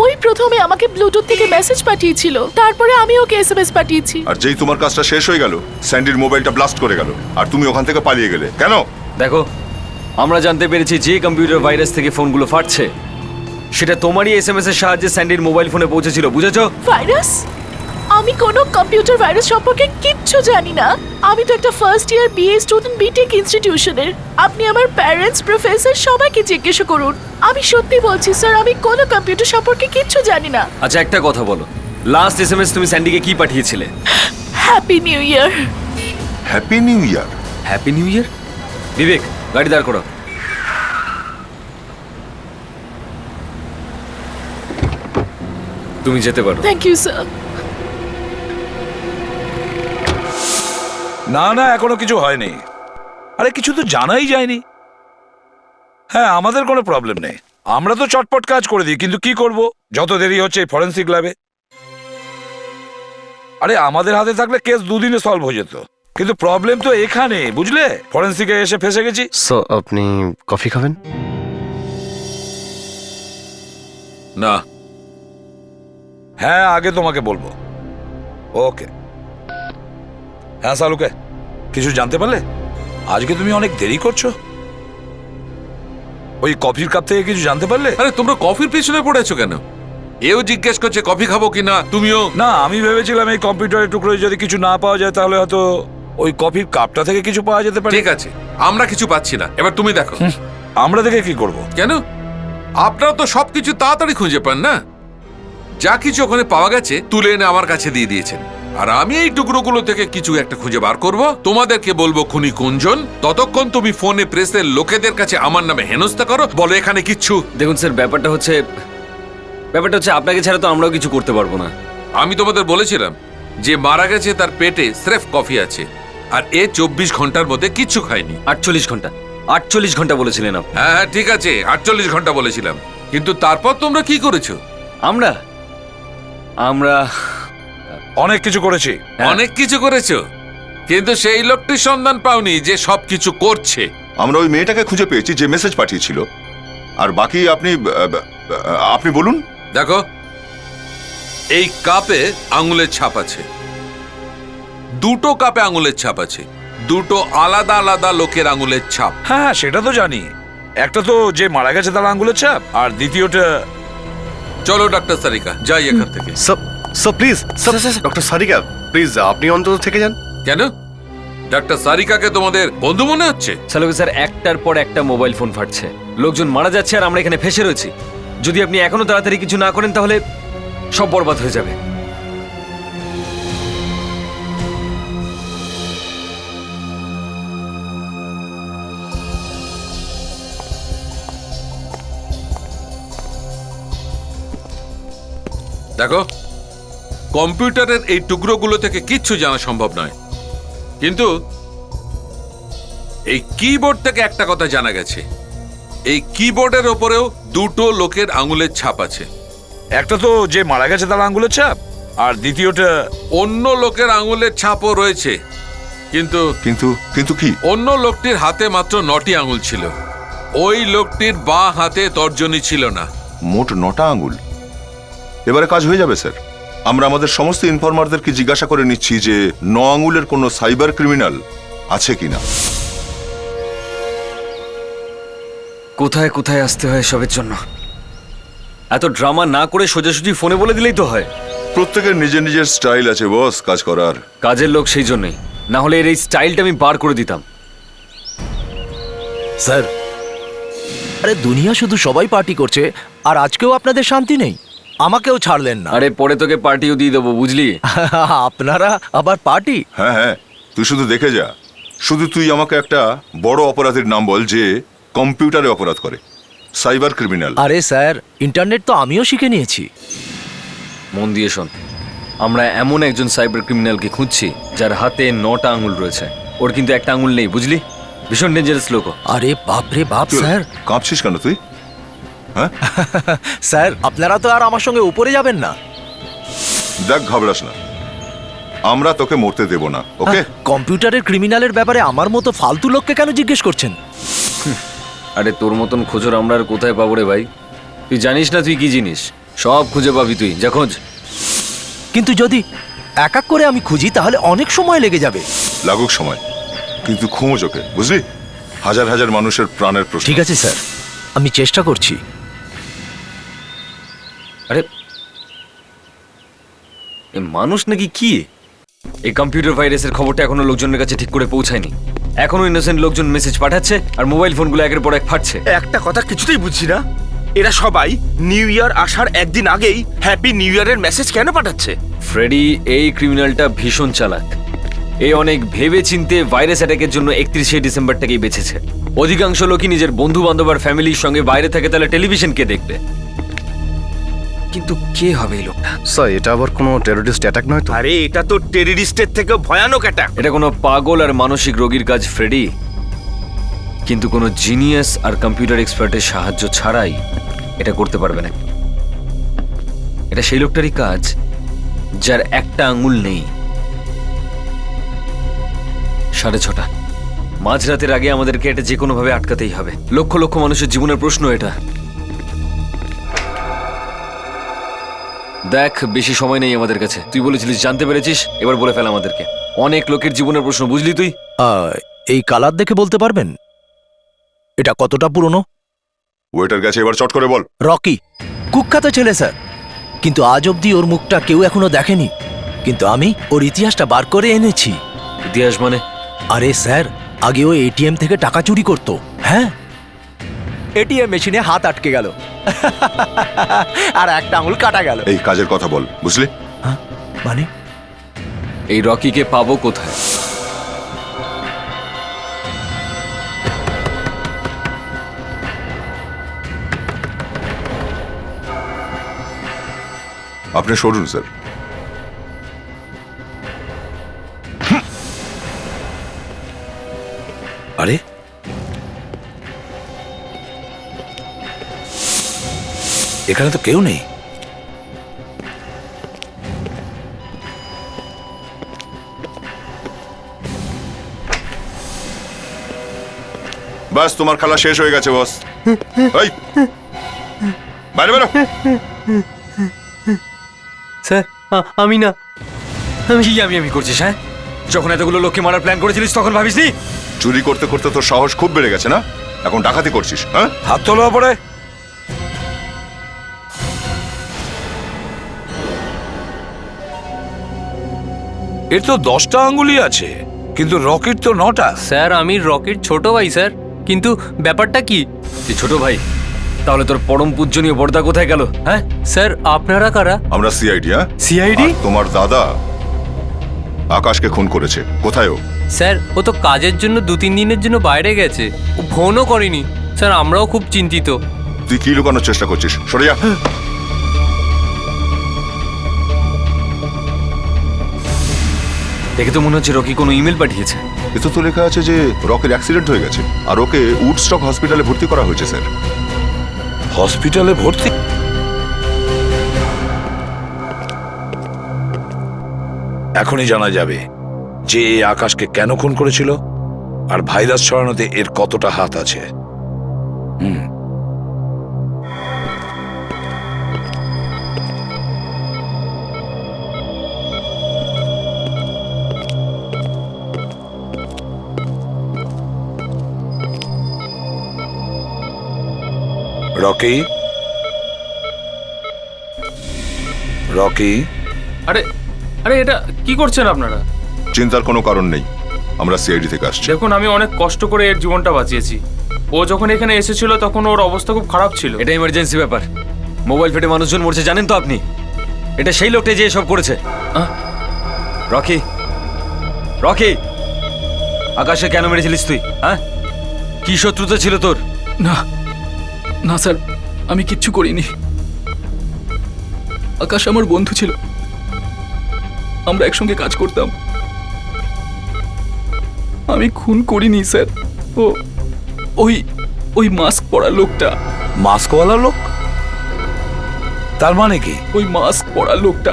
ওই প্রথমে আমাকে ব্লুটুথ থেকে মেসেজ পাঠিয়েছিল, তারপরে আমি ওকে এসএমএস পাঠিয়েছি। আর যেই তোমার কাজটা শেষ হয়ে গেল, স্যান্ডির মোবাইলটা ব্লাস্ট করে গেল আর তুমি ওখান থেকে পালিয়ে গেলে কেন? দেখো, আমরা জানতে পেরেছি যে কম্পিউটার ভাইরাস থেকে ফোনগুলো ফাটছে সেটা তোমারই এসএমএস এর সাহায্যে স্যান্ডির মোবাইল ফোনে পৌঁছেছিল, বুঝেছো? ভাইরাস? আমি কোনো কম্পিউটার ভাইরাস সম্পর্কে কিচ্ছু জানি না। আমি তো একটা first year BA student BTech ইনস্টিটিউশনের। আপনি আমার প্যারেন্টস, প্রফেসর সবাইকে জিজ্ঞেস করুন। আমি সত্যি বলছি স্যার, আমি কোনো কম্পিউটার সম্পর্কে কিচ্ছু জানি না। আচ্ছা একটা কথা বলো, লাস্ট এসএমএস তুমি স্যান্ডিকে কি পাঠিয়েছিলে? Happy new year. Happy new year? Happy new year? Vivek, গাড়ি দাঁড় করো। তুমি যেতে পারো। Thank you sir. না না, এখনো কিছু হয়নি। আরে কিছু তো জানাই যায়নি। হ্যাঁ, আমাদের কোনো প্রবলেম নেই, আমরা তো চটপট কাজ করে দিই। কিন্তু কি করব, যত দেরি হচ্ছে এই ফরেন্সিক ল্যাবে। আরে আমাদের হাতে থাকলে কেস 2 দিনে সলভ হয়ে যেত। কিন্তু প্রবলেম তো এখানে, বুঝলে? ফরেন্সিকে এসে ফেসে গেছি। সো আপনি কফি খাবেন? না, হ্যাঁ, আগে তোমাকে বলবো। ওকে। হ্যাঁ সালুকে, কিছু জানতে পারলে? আজকে তুমি অনেক দেরি করছো। ওই কফির কাপ থেকে কিছু জানতে পারলে? আরে তোমরা কফির পিছনে পড়েছো কেন? এও জিজ্ঞেস করছে কফি খাবো কিনা, তুমিও। না, আমি ভেবেছিলাম এই কম্পিউটারের টুকরোয় যদি কিছু না পাওয়া যায় তাহলে হয়তো ওই কফির কাপটা থেকে কিছু পাওয়া যেতে পারে। ঠিক আছে, আমরা কিছু পাচ্ছি না, এবার তুমি দেখো। আমরা দেখে কি করব? কেন? আপনারা তো সবকিছু তাড়াতাড়ি খুঁজে পান না? যা কিছু ওখানে পাওয়া গেছে তুলে এনে আমার কাছে দিয়ে দিয়েছেন, আর আমি এই টুকরোগুলো থেকে কিছু একটা খুঁজে বার করব, তোমাদেরকে বলবো খুনি কোনজন। ততক্ষণ তুমি ফোনে প্রেসের লোকেদের কাছে আমার নামে হেনস্থা করো, বলো এখানে কিচ্ছু। দেখুন স্যার, ব্যাপারটা হচ্ছে আপনাকে ছাড়া তো আমরাও কিছু করতে পারবো না। আমি তোমাদের বলেছিলাম যে মারা গেছে তার পেটে স্রেফ কফি আছে, আর এ 24 ঘন্টার মধ্যে কিচ্ছু খায়নি। 48 ঘন্টা 48 ঘন্টা বলেছিলেন আপনি। হ্যাঁ হ্যাঁ, ঠিক আছে, 48 ঘন্টা বলেছিলাম, কিন্তু তারপর তোমরা কি করেছো? আমরা অনেক কিছু করেছি। অনেক কিছু করেছো, কিন্তু সেই লোকটির সন্ধান পাওনি যে সবকিছু করছে। আমরা ওই মেয়েটাকে খুঁজে পেয়েছি যে মেসেজ পাঠিয়েছিল, আর বাকি আপনি বলুন। দেখো, এই কাপে আঙুলের ছাপ আছে, দুটো কাপে আঙুলের ছাপ আছে, দুটো আলাদা আলাদা লোকের আঙুলের ছাপ। হ্যাঁ, সেটা তো জানি। একটা তো যে মারা গেছে তার আঙ্গুলের ছাপ, আর দ্বিতীয়টা। চলো ডাক্তার সারিকা, যাই এখান থেকে। প্লিজ ডক্টর সারিকা, প্লিজ আপনি অন্তত থেকে যান। কেন? ডাক্তার সারিকাকে তোমাদের বন্ধু মনে হচ্ছে? সালুকে স্যার, একটার পর একটা মোবাইল ফোন ফাটছে, লোকজন মারা যাচ্ছে, আর আমরা এখানে ফেসে রয়েছি। যদি আপনি এখনো তাড়াতাড়ি কিছু না করেন তাহলে সব বরবাদ হয়ে যাবে। দেখো, কম্পিউটারের এই টুকরোগুলো থেকে কিচ্ছু জানা সম্ভব নয়, কিন্তু এই কিবোর্ড থেকে একটা কথা জানা গেছে, এই কিবোর্ডের ওপরেও দুটো লোকের আঙুলের ছাপ আছে। একটা তো যে মারা গেছে তার আঙ্গুলের ছাপ, আর দ্বিতীয়টা অন্য লোকের আঙুলের ছাপও রয়েছে, কিন্তু কিন্তু কিন্তু কি? অন্য লোকটির হাতে মাত্র 9টি আঙুল ছিল, ওই লোকটির বাঁ হাতে তর্জনী ছিল না। মোট 9টা আঙুল। এবারে কাজ হয়ে যাবে স্যার। আমরা আমাদের সমস্ত ইনফরমারদেরকে জিজ্ঞাসা করে নিচ্ছি যে 9 আঙুলের কোনো সাইবার ক্রিমিনাল আছে কিনা। কোথায় কোথায় আসতে হয় সবের জন্য? এত ড্রামা না করে সোজাসুজি ফোনে বলে দিলেই তো হয়। প্রত্যেকের নিজের নিজের স্টাইল আছে বস কাজ করার। কাজের লোক সেই জন্যই, না হলে এর এই স্টাইলটা আমি বার করে দিতাম। স্যার, আরে দুনিয়া শুধু সবাই পার্টি করছে, আর আজকেও আপনাদের শান্তি নেই। আমাকেও ছাড়লেন না। আরে পরে তোকে পার্টিও দিয়ে দেবো, বুঝলি? আপনারা আবার পার্টি? হ্যাঁ হ্যাঁ, তুই শুধু দেখে যা। শুধু তুই আমাকে একটা বড় অপরাধীর নাম বল যে কম্পিউটারে অপরাধ করে, সাইবার ক্রিমিনাল। আরে স্যার, ইন্টারনেট তো আমিও শিখে নিয়েছি। মন দিয়ে শোন, আমরা এমন একজন সাইবার ক্রিমিনালকে খুঁজছি যার হাতে 9টা আঙুল রয়েছে, ওর কিন্তু একটা আঙুল নেই, বুঝলি? ভীষণ ডেঞ্জারাস লোক। আরে বাপরে বাপ স্যার! কাঁপছিস কেন তুই? হ্যাঁ স্যার, আপনারা তো আর আমার সঙ্গে উপরে যাবেন না। দেখ, ঘাবড়াস না, আমরা তোকে মরতে দেব না, ওকে? কম্পিউটারের ক্রিমিনালের ব্যাপারে আমার মতো ফালতু লোককে কেন জিজ্ঞেস করছেন? আরে তোর মতন খোঁজর আমরা আর কোথায় পাবো রে ভাই? তুই জানিস না তুই কি জিনিস? সব খুঁজে পাবি তুই, যা খোঁজ। কিন্তু যদি এক এক করে আমি খুঁজি তাহলে অনেক সময় লেগে যাবে। লাগুক সময়, কিন্তু খোঁজ ওকে, বুঝলি? হাজার হাজার মানুষের প্রাণের প্রশ্ন। ঠিক আছে স্যার, আমি চেষ্টা করছি। আরে এ মানুষ নাকি কি? এই কম্পিউটার ভাইরাসের খবরটা এখনো লোকজনের কাছে ঠিক করে পৌঁছায়নি। এখনো ইনোসেন্ট লোকজন মেসেজ পাঠাচ্ছে, আর মোবাইল ফোনগুলো একের পর এক ফাটছে। একটা কথা কিছুতেই বুঝছি না, এরা সবাই নিউ ইয়ার আসার একদিন আগেই হ্যাপি নিউ ইয়ারের মেসেজ কেন পাঠাচ্ছে? ফ্রেডি, এই ক্রিমিনালটা ভীষণ চালাক। এই অনেক ভেবে চিনতে ভাইরাস অ্যাটাকের জন্য 31শে ডিসেম্বরটাকেই বেছেছে। অধিকাংশ লোকই নিজের বন্ধু বান্ধব আর ফ্যামিলির সঙ্গে বাইরে থাকে, তাহলে টেলিভিশন কে দেখবে? কিন্তু কে হবে এই লোকটা? স্যার, এটা আবার কোনো টেররিস্ট অ্যাটাক নয় তো? আরে এটা তো টেররিস্টের থেকে ভয়ানক অ্যাটাক। এটা কোনো পাগল আর মানসিক রোগীর কাজ ফ্রেডি, কিন্তু কোনো জিনিয়াস আর কম্পিউটার এক্সপার্টের সাহায্য ছাড়াই এটা করতে পারবে না। এটা সেই লোকটারই কাজ যার একটা আঙুল নেই। 6:30। মাঝরাতের আগে আমাদেরকে এটা যে কোনোভাবে আটকাতেই হবে। লক্ষ লক্ষ মানুষের জীবনের প্রশ্ন এটা। দেখ, বেশি সময় নেই আমাদের কাছে। তুই বলেছিলিস জানতে পেরেছিস, এবার বলে ফেল আমাদেরকে। অনেক লোকের জীবনের প্রশ্ন, বুঝলি তুই? এই কালার দেখে বলতে পারবেন এটা কতটা পুরনো? ওয়েটার গেছে, এবার চট করে বল। রকি কুখ্যাত ছেলে স্যার, কিন্তু আজ অবধি ওর মুখটা কেউ এখনো দেখেনি। কিন্তু আমি ওর ইতিহাসটা বার করে এনেছি। ইতিহাস মানে? আরে স্যার, আগে ও এটিএম থেকে টাকা চুরি করতো। হ্যাঁ, এটিএম মেশিনে হাত আটকে গেল আর একটা আঙুল কাটা গেল। এই কাজের কথা বল, বুঝলি? মানে এই রকিকে পাবো কোথায়? আপনি সরুন স্যার। আরে এখানে তো কেউ নেই। বাস, তোমার খেলা শেষ হয়ে গেছে বস। এই বাইরে বেরো। স্যার আমি না। কি আমি করছিস? হ্যাঁ, যখন এতগুলো লোককে মারার প্ল্যান করেছিলিস তখন ভাবিসনি? চুরি করতে করতে তোর সাহস খুব বেড়ে গেছে না? এখন ডাকাতি করছিস? হ্যাঁ, হাত তোলা পড়ে। এর তো 10টা আঙ্গুলি আছে, কিন্তু রকির তো 9টা। স্যার আমি রকির ছোট ভাই স্যার, কিন্তু ব্যাপারটা কি? তুই ছোট ভাই? তাহলে তোর পরম পূজনীয় বর্দা কোথায় গেল? হ্যাঁ স্যার আপনারা কারা? আমরা সিআইডি। হ্যাঁ, সিআইডি? তোমার দাদা আকাশকে খুন করেছে। কোথায় ও? স্যার ও তো কাজের জন্য 2-3 দিনের জন্য বাইরে গেছে, ও ফোনও করেনি। স্যার আমরাও খুব চিন্তিত। তুই কি লুকানোর চেষ্টা করছিস? সরে যা। দেখে তো মনে হচ্ছে রকি কোনো ইমেল পাঠিয়েছে। এতে তো লেখা আছে যে রকের অ্যাক্সিডেন্ট হয়ে গেছে আর ওকে উডস্টক হসপিটালে ভর্তি করা হয়েছে স্যার। হসপিটালে ভর্তি? এখনই জানা যাবে যে এ আকাশকে কেন খুন করেছিল আর ভাইরাস ছড়ানোতে এর কতটা হাত আছে। Rocky, Rocky. আরে আরে এটা কি করছেন আপনারা? চিন্তার কোনো কারণ নেই, আমরা সিআইডি থেকে আসছি। দেখুন আমি অনেক কষ্ট করে এর জীবনটা বাঁচিয়েছি। ও যখন এখানে এসেছিল তখন ওর অবস্থা খুব খারাপ ছিল। এটা ইমার্জেন্সি ব্যাপার, মোবাইল ফেটে মানুষজন মরছে, জানেন তো আপনি? এটা সেই লোকটাই যে এসব করেছে। রকি, রকি, আকাশে কেন মেরেছিলিস তুই? হ্যাঁ, কি শত্রুতা ছিল তোর? না না স্যার, আমি কিচ্ছু করিনি। আকাশ আমার বন্ধু ছিল, আমরা একসঙ্গে কাজ করতাম। আমি খুন করিনি স্যার। ও ওই মাস্ক পরা লোকটা। মাস্কওয়ালা লোক? তার মানে কি? ওই মাস্ক পরা লোকটা,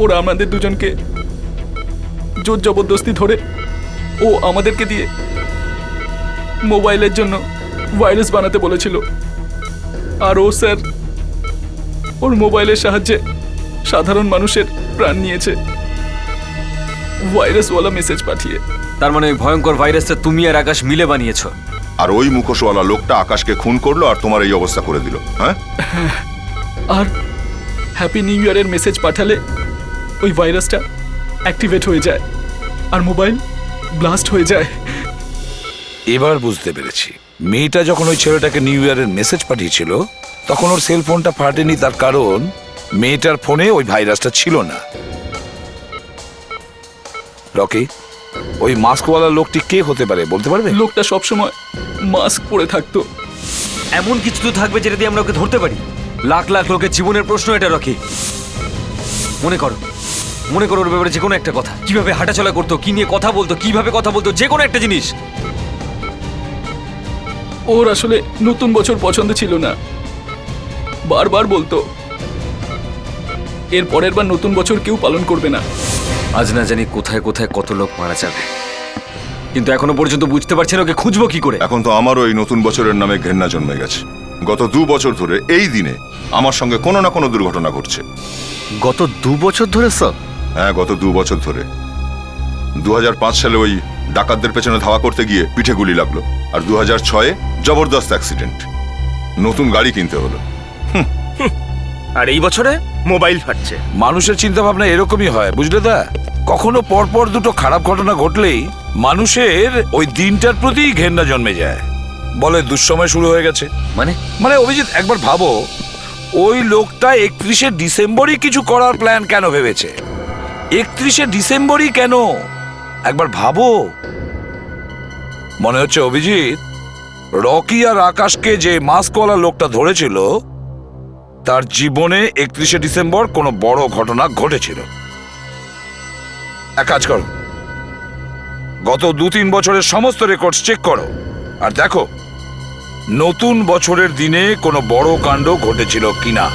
ওরা আমাদের দুজনকে জোর জবরদস্তি ধরে ও আমাদেরকে দিয়ে মোবাইলের জন্য ভাইরাস বানাতে বলেছিল। আর ও স্যার ওর মোবাইলের সাহায্যে সাধারণ মানুষের প্রাণ নিয়েছে, ভাইরাসওয়ালা মেসেজ পাঠিয়ে। তার মানে ওই ভয়ঙ্কর ভাইরাসটা তুমি আর আকাশ মিলে বানিয়েছো? আর ওই মুখোশওয়ালা লোকটা আকাশকে খুন করলো আর তোমার এই অবস্থা করে দিল। হ্যাঁ, আর হ্যাপি নিউ ইয়ারের মেসেজ পাঠালে ওই ভাইরাসটা অ্যাক্টিভেট হয়ে যায় আর মোবাইল ব্লাস্ট হয়ে যায়। এবার বুঝতে পেরেছি, মেয়েটা যখন ওই ছেলেটাকে নিউ ইয়ারের মেসেজ পাঠিয়েছিল তখন ওর সেল ফোনটা ফাটেনি, তার কারণ মেয়েটার ফোনে ওই ভাইরাসটা ছিল না। রকি, ওই মাস্কওয়ালা লোকটি কে হতে পারে বলতে পারবে? লোকটা সবসময় মাস্ক পরে থাকতো। এমন কিছু তো থাকবে যেটা দিয়ে আমরা ওকে ধরতে পারি। লাখ লাখ লোকের জীবনের প্রশ্ন এটা রকি। মনে করো ওর ব্যাপারে যে কোনো একটা কথা, কিভাবে হাঁটাচলা করতো, কি নিয়ে কথা বলতো, কিভাবে কথা বলতো, যে কোনো একটা জিনিস। ওর আসলে নতুন বছর পছন্দ ছিল না, বারবার বলতো এর পরের বার নতুন বছর কেউ পালন করবে না। আজ না জানি কোথায় কোথায় কত লোক মারা যাবে। কিন্তু এখনো পর্যন্ত বুঝতে পারছি না ওকে খুঁজবো কি করে। এখন তো আমারও এই নতুন বছরের নামে ঘেন্না জন্মে গেছে। গত 2 বছর ধরে এই দিনে আমার সঙ্গে কোনো না কোনো দুর্ঘটনা ঘটছে। গত 2 বছর ধরে স্যার? হ্যাঁ, গত 2 বছর ধরে। 2005 সালে ওই ডাকাতদের পেছনে ধাওয়া করতে গিয়ে পিঠে গুলি লাগলো, আর 2006-এ জবরদস্ত অ্যাক্সিডেন্ট, নতুন গাড়ি কিনতে হলো। আর এই বছরে মোবাইল ফাটছে। মানুষের চিন্তা ভাবনা এরকমই হয়, বুঝলে দা? কখনো পরপর দুটো খারাপ ঘটনা ঘটলেই মানুষের ওই দিনটার প্রতি ঘেন্না জন্মে যায়, বলে দুঃসময় শুরু হয়ে গেছে। মানে অভিজিৎ, একবার ভাবো, ওই লোকটা 31শে ডিসেম্বরই কিছু করার প্ল্যান কেন ভেবেছে? 31শে ডিসেম্বরই কেন? একবার ভাবো। মনে হচ্ছে অভিজিৎ, রকি আর আকাশকে যে মাস্কওয়ালা লোকটা ধরেছিল তার জীবনে 31শে ডিসেম্বর কোনো বড় ঘটনা ঘটেছিল। এক কাজ করো, গত 2-3 বছরের সমস্ত রেকর্ডস চেক করো আর দেখো নতুন বছরের দিনে কোনো বড় কাণ্ড ঘটেছিল কিনা।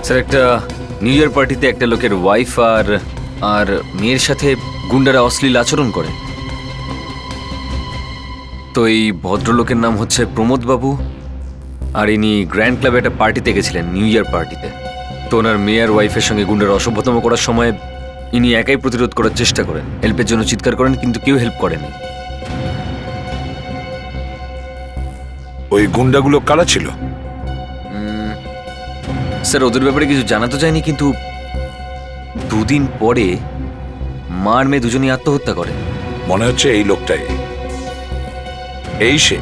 স্যার, একটা নিউ ইয়ার পার্টিতে একটা লোকের ওয়াইফ আর মেয়ের সাথে গুন্ডারা অশ্লীল আচরণ করে। তো এই ভদ্রলোকের নাম হচ্ছে প্রমোদ বাবু, আর ইনি গ্র্যান্ড ক্লাবে একটা পার্টিতে গেছিলেন, নিউ ইয়ার পার্টিতে। তো ওনার মেয়ে আর ওয়াইফের সঙ্গে গুন্ডারা অসভ্যতম করার সময় ইনি একাই প্রতিরোধ করার চেষ্টা করেন, হেল্পের জন্য চিৎকার করেন, কিন্তু কেউ হেল্প করেনি। ওই গুন্ডাগুলো কারা ছিল? স্যার, ওদের ব্যাপারে কিছু জানা তো যায়নি, কিন্তু 2 দিন পরে মা আর মেয়ে দুজনেই আত্মহত্যা করে। মনে হচ্ছে এই লোকটাই, এই সে।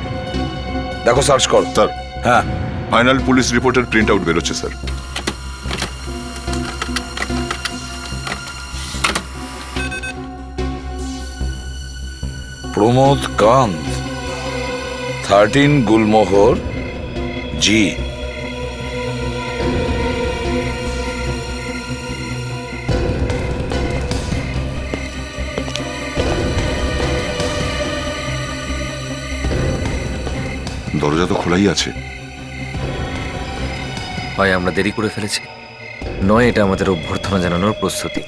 দেখো, সার্চ করো। স্যার, হ্যাঁ, ফাইনাল পুলিশ রিপোর্টের প্রিন্ট আউট বেরোচ্ছে স্যার। প্রমোদ কান্ত, 13 গুলমোহর জি। দরজা তো খোলাই আছে। হয় আমরা দেরি করে ফেলেছি, নয় এটা আমাদের অভ্যর্থনা জানানোর প্রস্তুতি।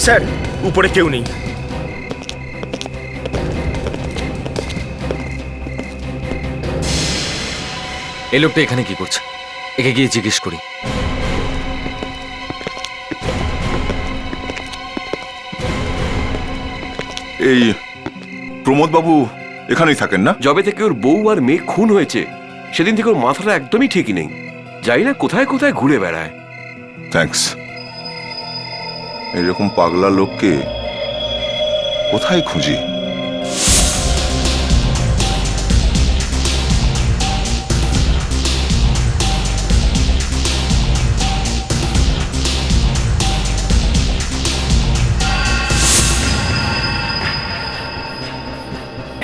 স্যার, উপরে কেউ নেই। এই লোকটা এখানে কি করছে? একে গিয়ে জিজ্ঞেস করি। এই প্রমোদ বাবু এখানেই থাকেন না? যবে থেকে ওর বউ আর মেয়ে খুন হয়েছে সেদিন থেকে ওর মাথাটা একদমই ঠিকই নেই, যাই না কোথায় কোথায় ঘুরে বেড়ায়। থ্যাঙ্কস। এরকম পাগলা লোককে কোথায় খুঁজি?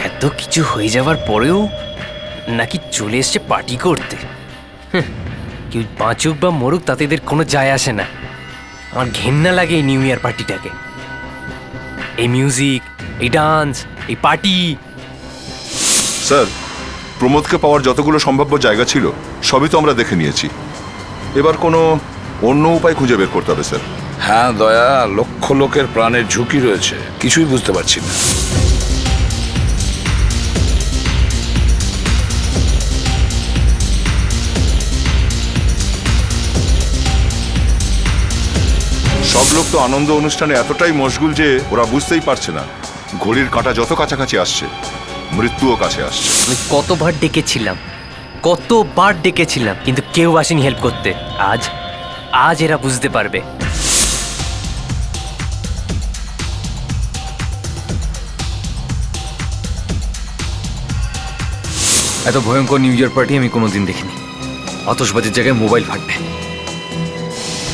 এত কিছু হয়ে যাওয়ার পরেও নাকি চলে এসছে পার্টি করতে। কেউ বাঁচুক বা মরুক তাতে এদের কোনো যায় আসে না। আমার ঘেন্না লাগে এই নিউ ইয়ার পার্টিটাকে, এই মিউজিক, এই ডান্স, এই পার্টি। স্যার, প্রমোদকে পাওয়ার যতগুলো সম্ভাব্য জায়গা ছিল সবই তো আমরা দেখে নিয়েছি। এবার কোনো অন্য উপায় খুঁজে বের করতে হবে স্যার। হ্যাঁ দয়া, লক্ষ লোকের প্রাণের ঝুঁকি রয়েছে, কিছুই বুঝতে পারছি না। সব লোক তো আনন্দ অনুষ্ঠানে এতটাই মশগুল যে ওরা বুঝতেই পারছে না ঘড়ির কাঁটা যত কাছাকাছি আসছে মৃত্যুও কাছে আসছে। আমি কতবার ডেকেছিলাম কিন্তু কেউ আসেনি হেল্প করতে। আজ এরা বুঝতে পারবে। এত ভয়ঙ্কর নিউ ইয়ার পার্টি আমি কোনোদিন দেখিনি। আতশবাজির জায়গায় মোবাইল ফাটবে।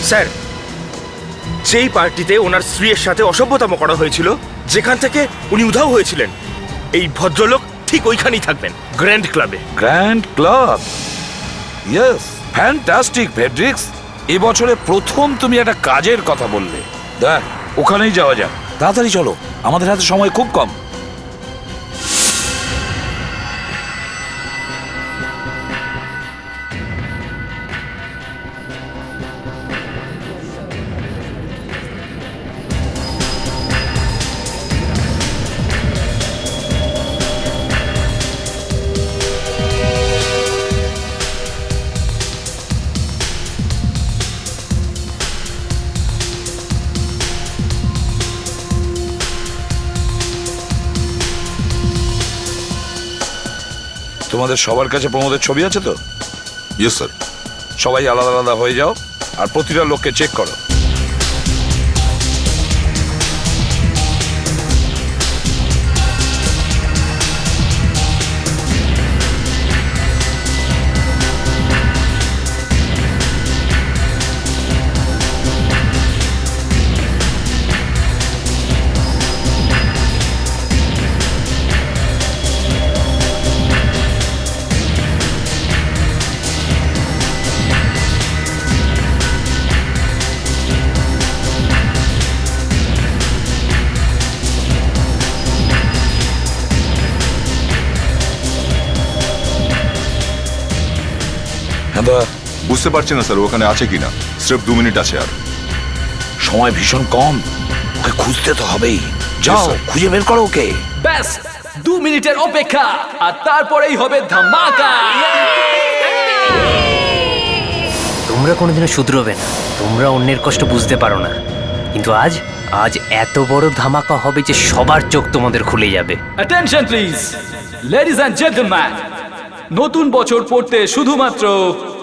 স্যার, যেই পার্টিতে ওনার স্ত্রীর সাথে অসভ্যতাম করা হয়েছিল, যেখান থেকে উনি উধাও হয়েছিলেন, এই ভদ্রলোক ঠিক ওইখানেই থাকবেন, গ্র্যান্ড ক্লাবে। গ্র্যান্ড ক্লাব, ইয়েস, ফ্যান্টাস্টিক ফেডরিক্স। এবছরে প্রথম তুমি একটা কাজের কথা বললে। দেখ, ওখানেই যাওয়া যাক। তাড়াতাড়ি চলো, আমাদের হাতে সময় খুব কম। তোমাদের সবার কাছে প্রমোদের ছবি আছে তো? Yes sir. সবাই আলাদা আলাদা হয়ে যাও আর প্রতিটা লোককে চেক করো। বুঝতে পারছি না স্যার ওখানে আছে কিনা। স্রেফ 2 মিনিট আছে আর। সময় ভীষণ কম, ওকে খুঁজতে তো হবেই। যাও, খুঁজে বের করো ওকে। ব্যাস 2 মিনিটের অপেক্ষা, আর তারপরেই হবে ধামাকা। তোমরা কোনোদিনও শুধরোবে না, তোমরা অন্যের কষ্ট বুঝতে পারো না, কিন্তু আজ এত বড় ধামাকা হবে যে সবার চোখ তোমাদের খুলে যাবে। Attention please, ladies and gentleman, নতুন বছর পড়তে শুধুমাত্র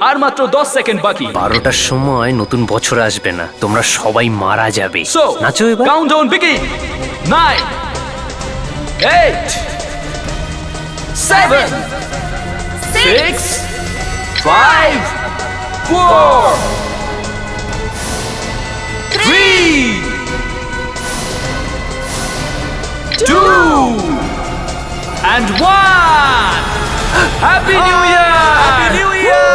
আর মাত্র 10 সেকেন্ড বাকি। 12টার সময় নতুন বছর আসবে না, তোমরা সবাই মারা যাবে। সো নাচো এবার। Countdown begin. 9 8 7 6 5 4 3 2 and 1. Happy New Year! Happy New Year!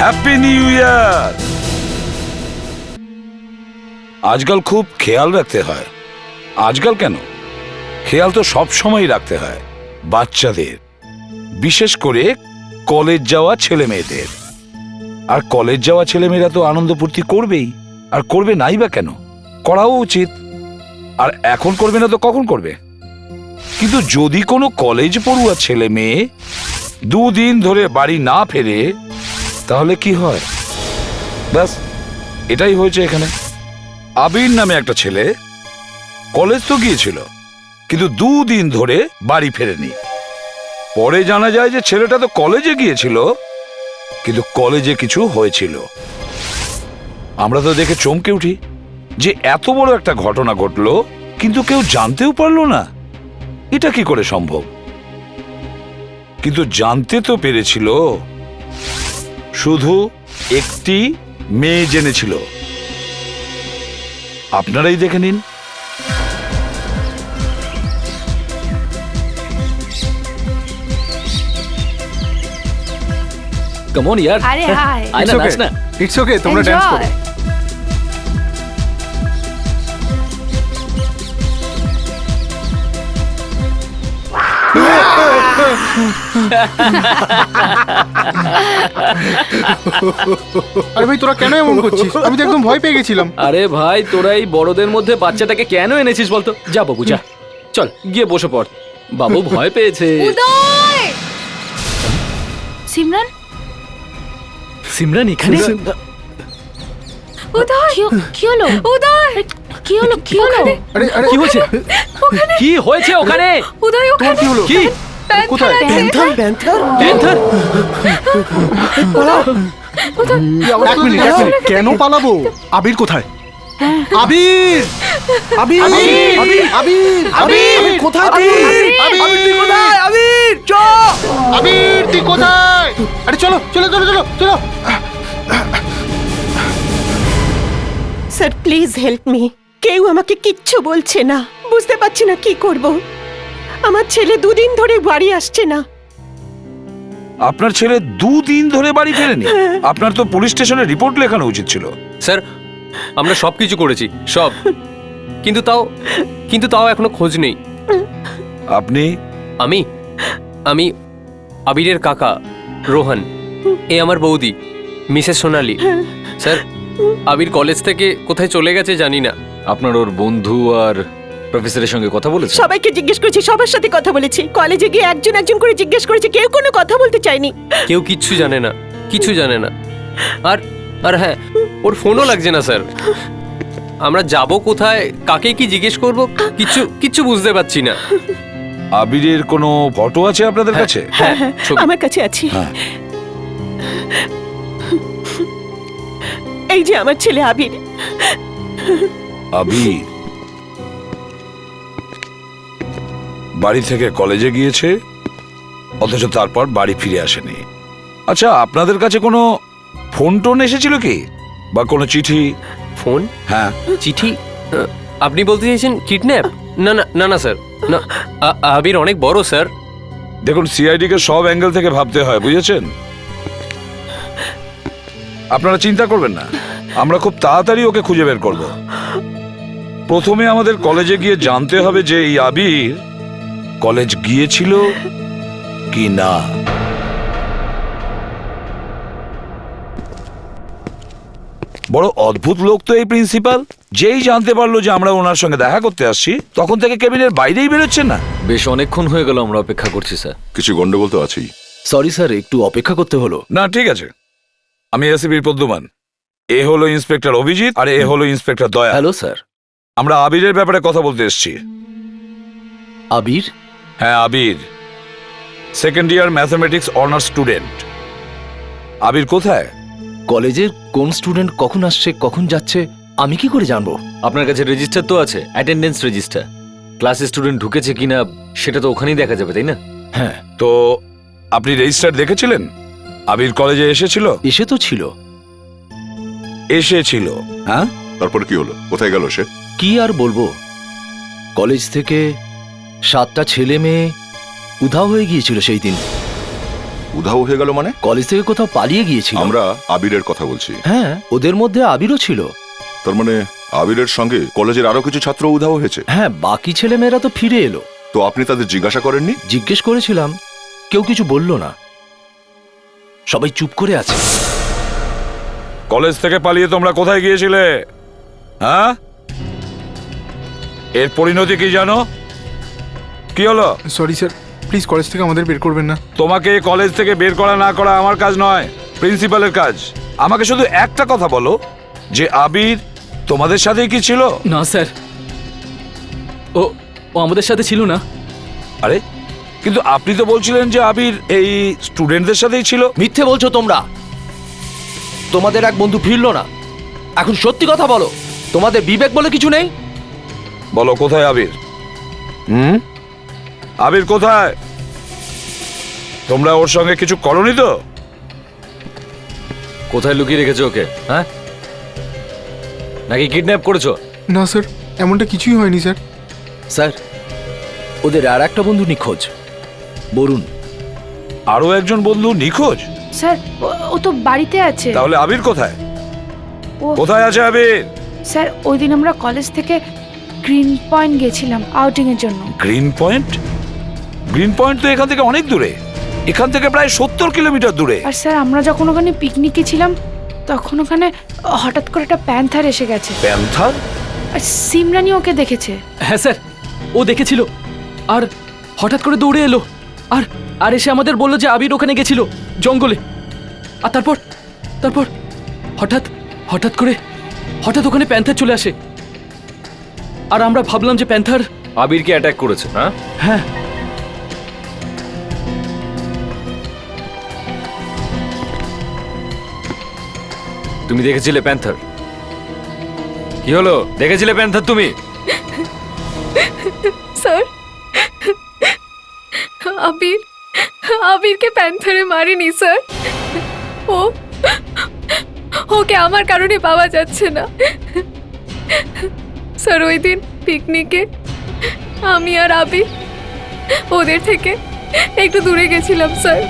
Happy new ইয়ার। আজকাল খুব খেয়াল রাখতে হয়। আজকাল কেন, খেয়াল তো সব সময় রাখতে হয় বাচ্চাদের, বিশেষ করে কলেজ যাওয়া ছেলে মেয়েদের। আর কলেজ যাওয়া ছেলে মেয়েরা তো আনন্দ ফুর্তি করবেই, আর করবে নাই বা কেন, করাও উচিত। আর এখন করবে না তো কখন করবে? কিন্তু যদি কোনো কলেজ পড়ুয়া ছেলে মেয়ে 2 দিন ধরে বাড়ি না ফেরে, তাহলে কি হয়? ব্যাস এটাই হয়েছে এখানে। আবির নামে একটা ছেলে কলেজ তো গিয়েছিল, কিন্তু 2 দিন ধরে বাড়ি ফেরেনি। পরে জানা যায় যে ছেলেটা তো কলেজে গিয়েছিল, কিন্তু কলেজে কিছু হয়েছিল। আমরা তো দেখে চমকে উঠি যে এত বড় একটা ঘটনা ঘটলো, কিন্তু কেউ জানতেও পারলো না। এটা কি করে সম্ভব? কিন্তু জানতে তো পেরেছিল, শুধু একটি মেয়ে জেনেছিল। আপনারাই দেখে নিন। Come on यार। अरे हाय। आना नाचना। इट्स ओके, তোমরা ডান্স করো। আরে ভাই তোরা কেন এমন করছিস? আমি তো একদম ভয় পেয়ে গেছিলাম। আরে ভাই তোরা এই বড়দের মধ্যে বাচ্চাটাকে কেন এনেছিস বলতো? যা বাবু যা, চল গিয়ে বসে পড়। বাবু ভয় পেয়েছে। উদয়! সিমরান? সিমরান এখানে? উদয়! কি হলো? উদয়! কি হলো কি হলো আরে আরে কি হয়েছে কি হয়েছে ওখানে উদয় তোমার কি হলো কি কোথায় প্যান্থার প্যান্থার প্যান্থার এক মিনিট কেন পালাবো আবির কোথায় আবির আবির আবির আবির আবির কোথায় তুই আবির তুই কোথায় আবির চ আবির তুই কোথায় আরে চলো চলো চলো চলো চলো স্যার প্লিজ হেল্প মি কেউ আমাকে কিচ্ছু বলছে না বুঝতে পারছি না কি করব আমার ছেলে 2 দিন ধরে বাড়ি আসছে না আপনার ছেলে 2 দিন ধরে বাড়ি ফেরেনি? আপনার তো পুলিশ স্টেশনে রিপোর্ট লেখানো উচিত ছিল। স্যার আমরা সব কিছু করেছি সব কিন্তু তাও এখনো খোঁজ নেই আপনি? আমি আমি আবিরের কাকা রোহন এ আমার বৌদি মিসেস সোনালি স্যার আবির কলেজ থেকে কোথায় চলে গেছে জানি না আপনার ওর বন্ধু আর প্রফেসরের সঙ্গে কথা বলেছেন? সবাইকে জিজ্ঞেস করেছি সবার সাথে কথা বলেছি কলেজে গিয়ে একজন একজন করে জিজ্ঞেস করেছি কেউ কোনো কথা বলতে চায়নি কেউ কিচ্ছু জানে না কিছু জানে না আর আর হ্যাঁ ওর ফোনও লাগছে না স্যার আমরা যাব কোথায় কাকে কি জিজ্ঞেস করব কিচ্ছু বুঝতে পারছি না আবিরের কোনো ফটো আছে আপনাদের কাছে? হ্যাঁ ছবি। আমার কাছে আছে হ্যাঁ। এই যে আমার ছেলে আবির আবির বাড়ি থেকে কলেজে গিয়েছে অথচ তারপর বাড়ি ফিরে আসেনি। আচ্ছা আপনাদের কাছে কোনো ফোন টোন এসেছিল কি বা কোনো চিঠি? ফোন? হ্যাঁ। চিঠি? আপনি বলতে চাইছেন কিডন্যাপ? না না না না স্যার না আবির অনেক বড় স্যার। দেখুন সিআইডি কে সব অ্যাঙ্গেল থেকে ভাবতে হয় বুঝেছেন। আপনারা চিন্তা করবেন না আমরা খুব তাড়াতাড়ি ওকে খুঁজে বের করব। প্রথমে আমাদের কলেজে গিয়ে জানতে হবে যে এই আবির কলেজ গিয়েছিল কি না। বড় অদ্ভুত লোক তো এই প্রিন্সিপাল। যেই জানতে পারলো যে আমরা ওনার সঙ্গে দেখা করতে আসছি তখন থেকে কেবিনের বাইরেই বেরোচ্ছেন না। বেশ অনেকক্ষণ হয়ে গেল আমরা অপেক্ষা করছি স্যার। কিছু গন্ডগোল তো আছেই। সরি স্যার একটু অপেক্ষা করতে হলো। না ঠিক আছে, আমি এসিপির পদ্মমান, এ হলো ইন্সপেক্টর অভিজিৎ আর এ হলো ইন্সপেক্টর দয়া। Hello sir. আমরা আবিরের ব্যাপারে কথা বলতে এসেছি। আবির? হ্যাঁ Abir, second year mathematics honours student. Abir কোথায়? কলেজের কোন স্টুডেন্ট কখন আসছে কখন যাচ্ছে আমি কি করে জানবো? আপনার কাছে রেজিস্টার তো আছে, অ্যাটেন্ডেন্স রেজিস্টার। ক্লাসে স্টুডেন্ট ঢুকেছে কিনা সেটা তো ওখানেই দেখা যাবে তাই না? হ্যাঁ। তো আপনি রেজিস্টার দেখেছিলেন? আবির কলেজে এসেছিল? এসে তো ছিল। এসেছিল? হ্যাঁ। তারপরে কি হলো? কোথায় গেল সে? কি আর বলবো, কলেজ থেকে 7টা ছেলে মেয়ে উধাও হয়ে গিয়েছিল সেই দিন। উধাও হয়ে গেল মানে? কলেজ থেকে কোথাও পালিয়ে গিয়েছিল। আমরা আবিরের কথা বলছি। হ্যাঁ ওদের মধ্যে আবিরও ছিল। তার মানে আবিরের সঙ্গে কলেজের আরো কিছু ছাত্র উধাও হয়েছে? হ্যাঁ বাকি ছেলে মেয়েরা তো ফিরে এলো। তো আপনি তাদের জিজ্ঞাসা করেননি? জিজ্ঞেস করেছিলাম, কেউ কিছু বলল না, সবাই চুপ করে আছে। কলেজ থেকে পালিয়ে তোমরা কোথায় গিয়েছিলে? হ্যাঁ, এর পরিণতি কি জানো? কি হলো? সরি স্যার, প্লিজ কলেজ থেকে আমাদের বের করবেন না। তোমাকে কলেজ থেকে বের করা না করা আমার কাজ নয়, প্রিন্সিপালের কাজ। আমাকে শুধু একটা কথা বলো যে আবির তোমাদের সাথেই কি ছিল? না স্যার, ও আমাদের সাথে ছিল না। আরে কিন্তু আপনি তো বলছিলেন যে আবির এই স্টুডেন্টদের সাথেই ছিল। মিথ্যে বলছো তোমরা। তোমাদের এক বন্ধু ফিরলো না, এখন সত্যি কথা বলো। তোমাদের বিবেক বলে কিছু নেই? বলো কোথায় আবির? আবির কোথায়? তোমরা ওর সঙ্গে কিছু করনি তো? কোথায় লুকিয়ে রেখেছো ওকে? হ্যাঁ, নাকি কিডন্যাপ করেছো? না স্যার, এমনটা কিছুই হয়নি স্যার। স্যার ওদের আর একটা বন্ধু নিখোঁজ, বরুণ। আরো একজন বন্ধু নিখোঁজ? স্যার ও তো বাড়িতে আছে। তাহলে আবির কোথায়? ও- কোথায় আছে আবির? স্যার ওই দিন আমরা কলেজ থেকে গ্রিন পয়েন্ট গেছিলাম আউটিং এর জন্য। Green point? গ্রিন পয়েন্ট তো এখান থেকে অনেক দূরে, এখান থেকে প্রায় 70 কিলোমিটার দূরে। আর স্যার আমরা যখন ওখানে পিকনিকে ছিলাম তখন ওখানে হঠাৎ করে একটা প্যান্থার এসে গেছে। প্যান্থার? আর সিমরানি ওকে দেখেছে। হ্যাঁ স্যার, ও দেখেছিল আর হঠাৎ করে দৌড়ে এলো আর আর এসে আমাদের বললো যে আবির ওখানে গেছিল জঙ্গলে। আর তারপর তারপর হঠাৎ হঠাৎ করে হঠাৎ ওখানে প্যান্থার চলে আসে। আর আমরা ভাবলাম যে প্যান্থার আবিরকে অ্যাটাক করেছে। হ্যাঁ হ্যাঁ তুমি দেখেছিলে প্যান্থার? কি হলো, দেখেছিলে প্যান্থার তুমি? স্যার আবিরকে প্যান্থারে মারিনি স্যার। ওকে আমার কারণে পাওয়া যাচ্ছে না স্যার। ওই দিন পিকনিকে আমি আর আবির ওদের থেকে একটু দূরে গেছিলাম স্যার।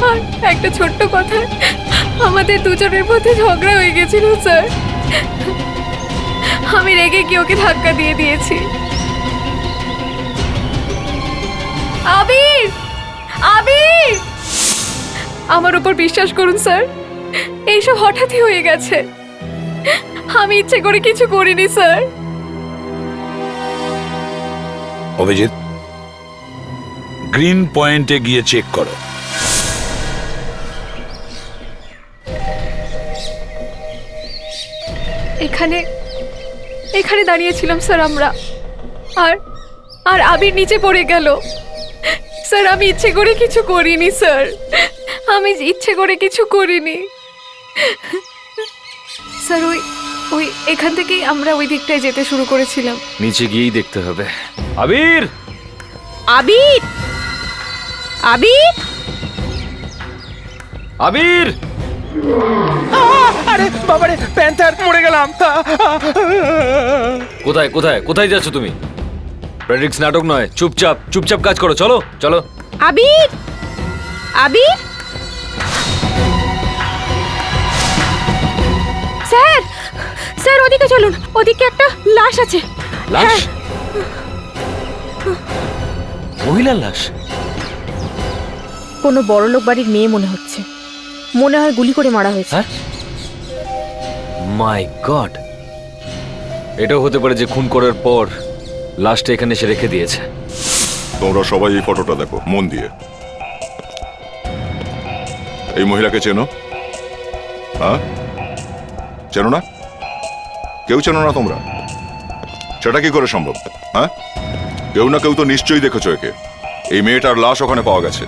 আর একটা ছোট্ট কথায় আমাদের দুজনের মধ্যে ঝগড়া হয়ে গেছিল স্যার। আমি রেগে গিয়ে ওকে ধাক্কা দিয়ে দিয়েছি। আবির আবির আমার উপর বিশ্বাস করুন স্যার, এইসব হঠাৎই হয়ে গেছে। আমি ইচ্ছে করে কিছু করিনি স্যার। অভিজিৎ, গ্রিন পয়েন্টে গিয়ে চেক করো। এখানে দাঁড়িয়েছিলাম স্যার আমরা, আর আবির নিচে পড়ে গেল স্যার। আমি ইচ্ছে করে কিছু করিনি স্যার, আমি ইচ্ছে করে কিছু করিনি স্যার। ওই এখান থেকেই আমরা ওই দিকটায় যেতে শুরু করেছিলাম। নিচে গিয়েই দেখতে হবে। আবির আবির আবির আবির আরে বাবারে, প্যান্থার মরে গেলাম। কোথায় কোথায় কোথায় যাচ্ছ তুমি? প্রেডিক্স নাটক নয়, চুপচাপ চুপচাপ কাজ করো। চলো চলো। আবির আবির স্যার স্যার ওদিকে চলুন, ওদিকে একটা লাশ আছে। লাশ? মহিলার লাশ? কোনো বড়লোক বাড়ির মেয়ে মনে হচ্ছে, মনে হয় গুলি করে মারা হয়েছে। মাই গড, এটাও হতে পারে যে খুন করার পর লাশটা এখানে এসে রেখে দিয়েছে। তোমরা সবাই এই ফটোটা দেখো মন দিয়ে। এই মহিলাকে চেনো? হ্যাঁ, চেনো না? কেউ চেনো না তোমরা? সেটা কি করে সম্ভব? হ্যাঁ, কেউ না কেউ তো নিশ্চয়ই দেখেছো একে। এই মেয়েটার লাশ ওখানে পাওয়া গেছে।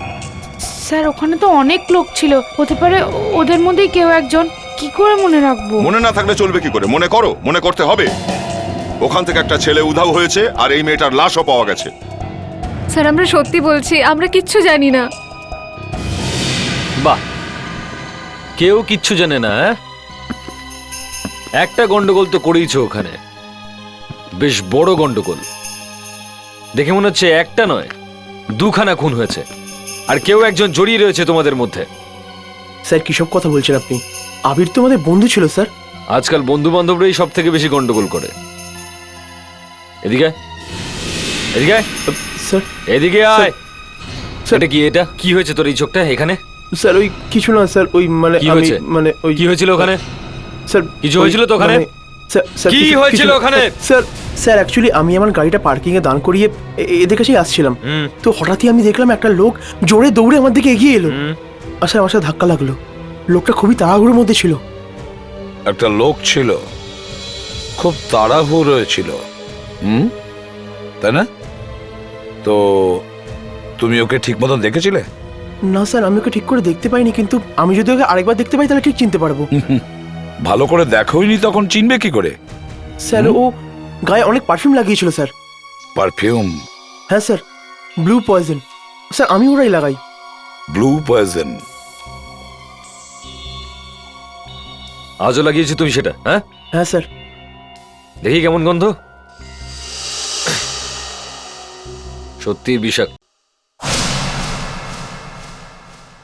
স্যার ওখানে তো অনেক লোক ছিল, হতে পারে ওদের মধ্যেই কেউ একজন। কি করে মনে রাখবো? মনে না থাকলে চলবে কি করে? মনে করো, মনে করতে হবে। ওখান থেকে একটা ছেলে উধাও হয়েছে আর এই মেয়েটার লাশও পাওয়া গেছে। স্যার আমরা সত্যি বলছি, আমরা কিচ্ছু জানি না। বাহ, কেউ কিচ্ছু জানে না? একটা গন্ডগোল তো করেইছো ওখানে, বেশ বড় গন্ডগোল। দেখে মনে হচ্ছে একটা নয়, দুখানা খুন হয়েছে, আর কেউ একজন জড়িয়ে রয়েছে তোমাদের মধ্যে। স্যার কিসব কথা বলছেন আপনি? আবির তো আমাদের বন্ধু ছিল স্যার। আজকাল বন্ধু বান্ধবরাই সব থেকে বেশি গন্ডগোল করে। এদিকে এদিকে স্যার, এদিকে আয়। এটা কি? এটা কি হয়েছে তোর এই চোখটা এখানে? স্যার ওই কিছু না স্যার, ওই মানে কি হয়েছে? মানে ওই কি হয়েছিল ওখানে? স্যার কিছু হয়েছিল তো ওখানে? কি হয়েছিল ওখানে? স্যার স্যার অ্যাকচুয়ালি আমি আমার গাড়িটা পার্কিং এ দাঁড় করিয়ে এদের কাছেই আসছিলাম, তো হঠাৎই আমি দেখলাম একটা লোক জোরে দৌড়ে আমার দিকে এগিয়ে এলো। আর স্যার আমার সাথে ধাক্কা লাগলো। লোকটা খুবই তাড়াহুড়োর মধ্যে ছিল। একটা লোক ছিল, খুব তাড়াহুড়ো ছিল, তাই না? তো তুমি ওকে ঠিক মতন দেখেছিলে? না স্যার, আমি ওকে ঠিক করে দেখতে পাইনি, কিন্তু আমি যদি ওকে আরেকবার দেখতে পাই তাহলে ঠিক চিনতে পারবো। ভালো করে দেখোইনি, তখন চিনবে কি করে? স্যার ও গায়ে অনেক পারফিউম লাগিয়েছিল স্যার। পারফিউম? হ্যাঁ স্যার, ব্লু পয়জন। স্যার আমি ওরাই লাগাই। Blue poison? আজও লাগিয়েছি তুমি সেটা? হ্যাঁ হ্যাঁ স্যার। দেখি কেমন গন্ধ। সত্যি বিষাক্ত।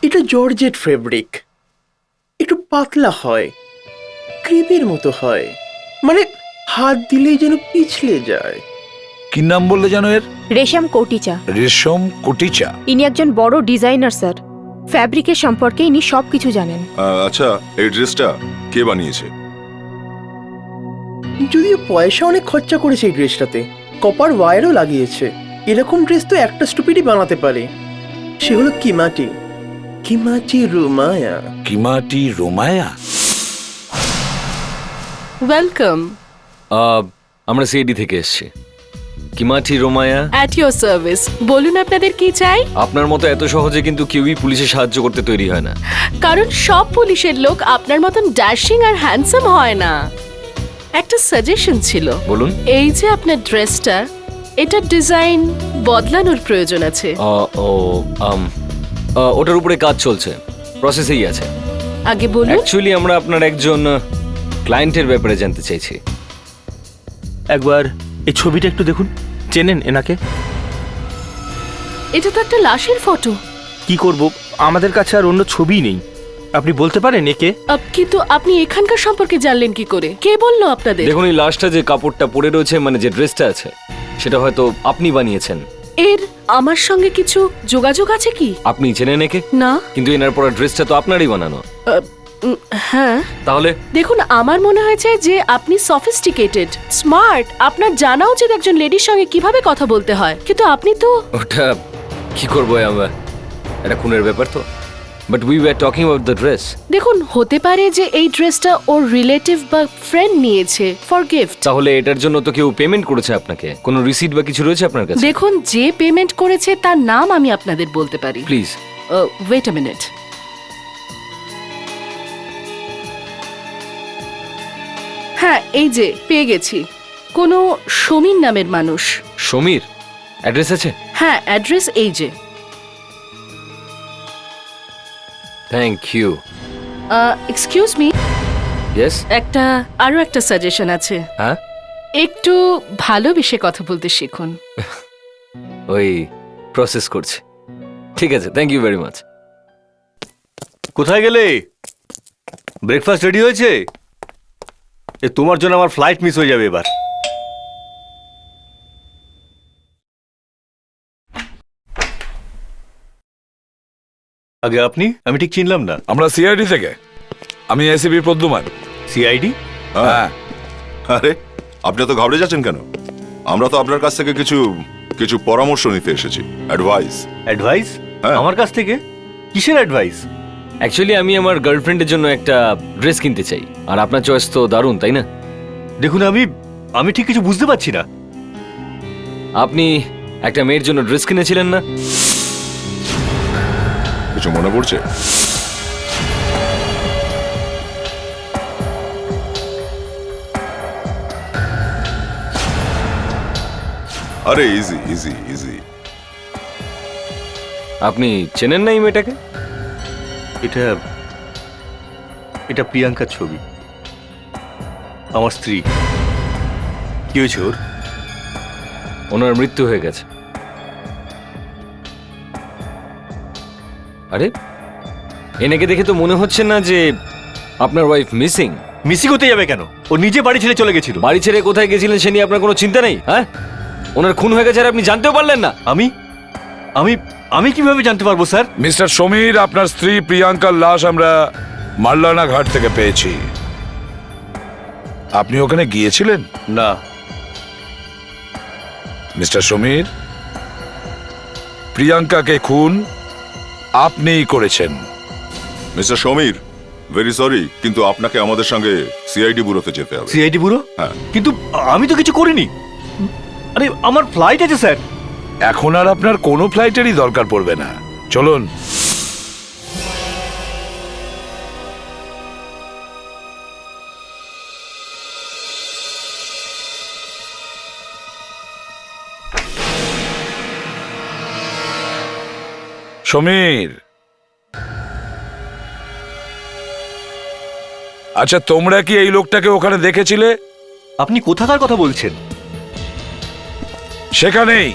এটা জর্জেট ফেব্রিক, একটু পাতলা হয়, ক্রিমের মতো হয়, মানে হাত দিলেই যেন পিছলে যায়। কি নাম বললে জানো এর? রেশম কোটিচা। রেশম কোটিচা? ইনি একজন বড় ডিজাইনার স্যার, ফ্যাব্রিকের সম্পর্কে ইনি সবকিছু জানেন। আচ্ছা, এই ড্রেসটা কে বানিয়েছে? যদিও পয়সা অনেক খরচা করেছে এই ড্রেসটাতে, কপার ওয়্যারও লাগিয়েছে। এরকম ড্রেস তো একটা স্টুপিডই বানাতে পারে, সে হলো কিমাটি, কিমাটি রোমায়া। কিমাটি রোমায়া? ওয়েলকাম। আমরা সিআইডি থেকে এসেছি। কিমাটি রোমায়া। At your service. বলুন আপনাদের কি চাই? আপনার মতো এত সহজে কিন্তু কেউই পুলিশে সাহায্য করতে তৈরি হয় না। কারণ সব পুলিশের লোক আপনার মতন ড্যাশিং আর হ্যান্ডসাম হয় না। একটা সাজেশন ছিল। বলুন। এই যে আপনার ড্রেসটা, এটা ডিজাইন বদলানোর প্রয়োজন আছে। ওটার উপরে কাজ চলছে, প্রসেসেই আছে। আগে বলুন। অ্যাকচুয়ালি আমরা আপনার একজন ক্লায়েন্টের ব্যাপারে জানতে চাইছি। একবার এই ছবিটা একটু দেখুন। চেনেন এনাকে? এটা তো একটা লাশের ফটো। কি করব, আমাদের কাছে আর অন্য ছবিই নেই। আপনি বলতে পারেন একে? কিন্তু আপনি এখানকার সম্পর্কে জানলেন কি করে? কে বললো আপনাদের? দেখুন, এই লাশটা যে কাপড়টা পরে রয়েছে, মানে যে ড্রেসটা আছে, সেটা হয়তো আপনি বানিয়েছেন। এর আমার সঙ্গে কিছু যোগাযোগ আছে কি? আপনি চেনেন একে? না। কিন্তু এনার পরা ড্রেসটা তো আপনারই বানানো। হ্যাঁ। তাহলে দেখুন, আমার মনে হয়েছে যে আপনি সফিস্টিকেটেড, স্মার্ট। আপনার জানা উচিত একজন লেডির সঙ্গে কিভাবে কথা বলতে হয়, কিন্তু আপনি তো। ওটা কি করবো আমরা, এটা খুনের ব্যাপার তো। But we were talking about the dress. দেখুন, হতে পারে যে এই ড্রেসটা ওর রিলেটিভ বা ফ্রেন্ড নিয়েছে ফর গিফট। তাহলে এটার জন্য তো কেউ পেমেন্ট করেছে আপনাকে? কোনো রিসিট বা কিছু রয়েছে আপনার কাছে? দেখুন, যে পেমেন্ট করেছে তার নাম আমি আপনাদের বলতে পারি। Please wait a minute. হ্যাঁ, এই যে পেয়ে গেছি। কোনো সমীর নামের মানুষ। সমীর? অ্যাড্রেস আছে? হ্যাঁ, অ্যাড্রেস এই যে। Thank you. Excuse me. Yes. আরো একটা সাজেশন আছে। হ্যাঁ? একটু ভালোবেসে কথা বলতে শিখুন। ওই প্রসেস করছি। ঠিক আছে, থ্যাংক ইউ ভেরি মাচ। কোথায় গেলে? ব্রেকফাস্ট রেডি হয়েছে? তোমার জন্য আমার ফ্লাইট মিস হয়ে যাবে এবার। আগে আপনি? আমি ঠিক চিনলাম না। আমরা সিআইডি থেকে। আমি এসিপি প্রদ্যুমান। সিআইডি? হ্যাঁ। আরে আপনি তো ঘাবড়ে যাচ্ছেন কেন? আমরা তো আপনার কাছ থেকে কিছু কিছু পরামর্শ নিতে এসেছি, অ্যাডভাইস। অ্যাডভাইস? আমার কাছ থেকে? কিসের অ্যাডভাইস? অ্যাকচুয়ালি আমি আমার গার্লফ্রেন্ডের জন্য একটা ড্রেস কিনতে চাই, আর আপনার চয়েস তো দারুণ, তাই না? দেখুন, আমি ঠিক কিছু বুঝতে পারছি না। আপনি একটা মেয়ের জন্য ড্রেস কিনেছিলেন না? কিছু মনে পড়ছে? আরে ইজি ইজি ইজি। আপনি চেনেন না এই মেয়েটাকে? এটা প্রিয়াঙ্কার ছবি, আমার স্ত্রী। কি হয়েছে ওর? ওনার মৃত্যু হয়ে গেছে। আরে এনেকে দেখে তো মনে হচ্ছে না যে আপনার ওয়াইফ মিসিং। মিসিং হতে যাবে কেন? ও নিজে বাড়ি ছেড়ে চলে গেছিল। বাড়ি ছেড়ে কোথায় গেছিলেন সে নিয়ে আপনার কোনো চিন্তা নেই? হ্যাঁ, ওনার খুন হয়ে গেছে আর আপনি জানতেও পারলেন না? আমি কিভাবে জানতে পারবো স্যার? মিস্টার সমীর, আপনার স্ত্রী প্রিয়াঙ্কার লাশ আমরা মাল্লানা ঘাট থেকে পেয়েছি। আপনি ওখানে গিয়েছিলেন? না। মিস্টার সমীর, প্রিয়াঙ্কাকে খুন আপনিই করেছেন। মিস্টার সমীর, ভেরি সরি, কিন্তু আপনাকে আমাদের সঙ্গে সিআইডি ব্যুরোতে যেতে হবে। CID bureau? হ্যাঁ। কিন্তু আমি তো কিছু করিনি। আরে আমার ফ্লাইট আছে স্যার। এখন আর আপনার কোনো ফ্লাইটেরই দরকার পড়বে না। চলুন। সমীর, আচ্ছা তোমরা কি এই লোকটাকে ওখানে দেখেছিলে? আপনি কোথাকার কথা বলছেন? সেখানেই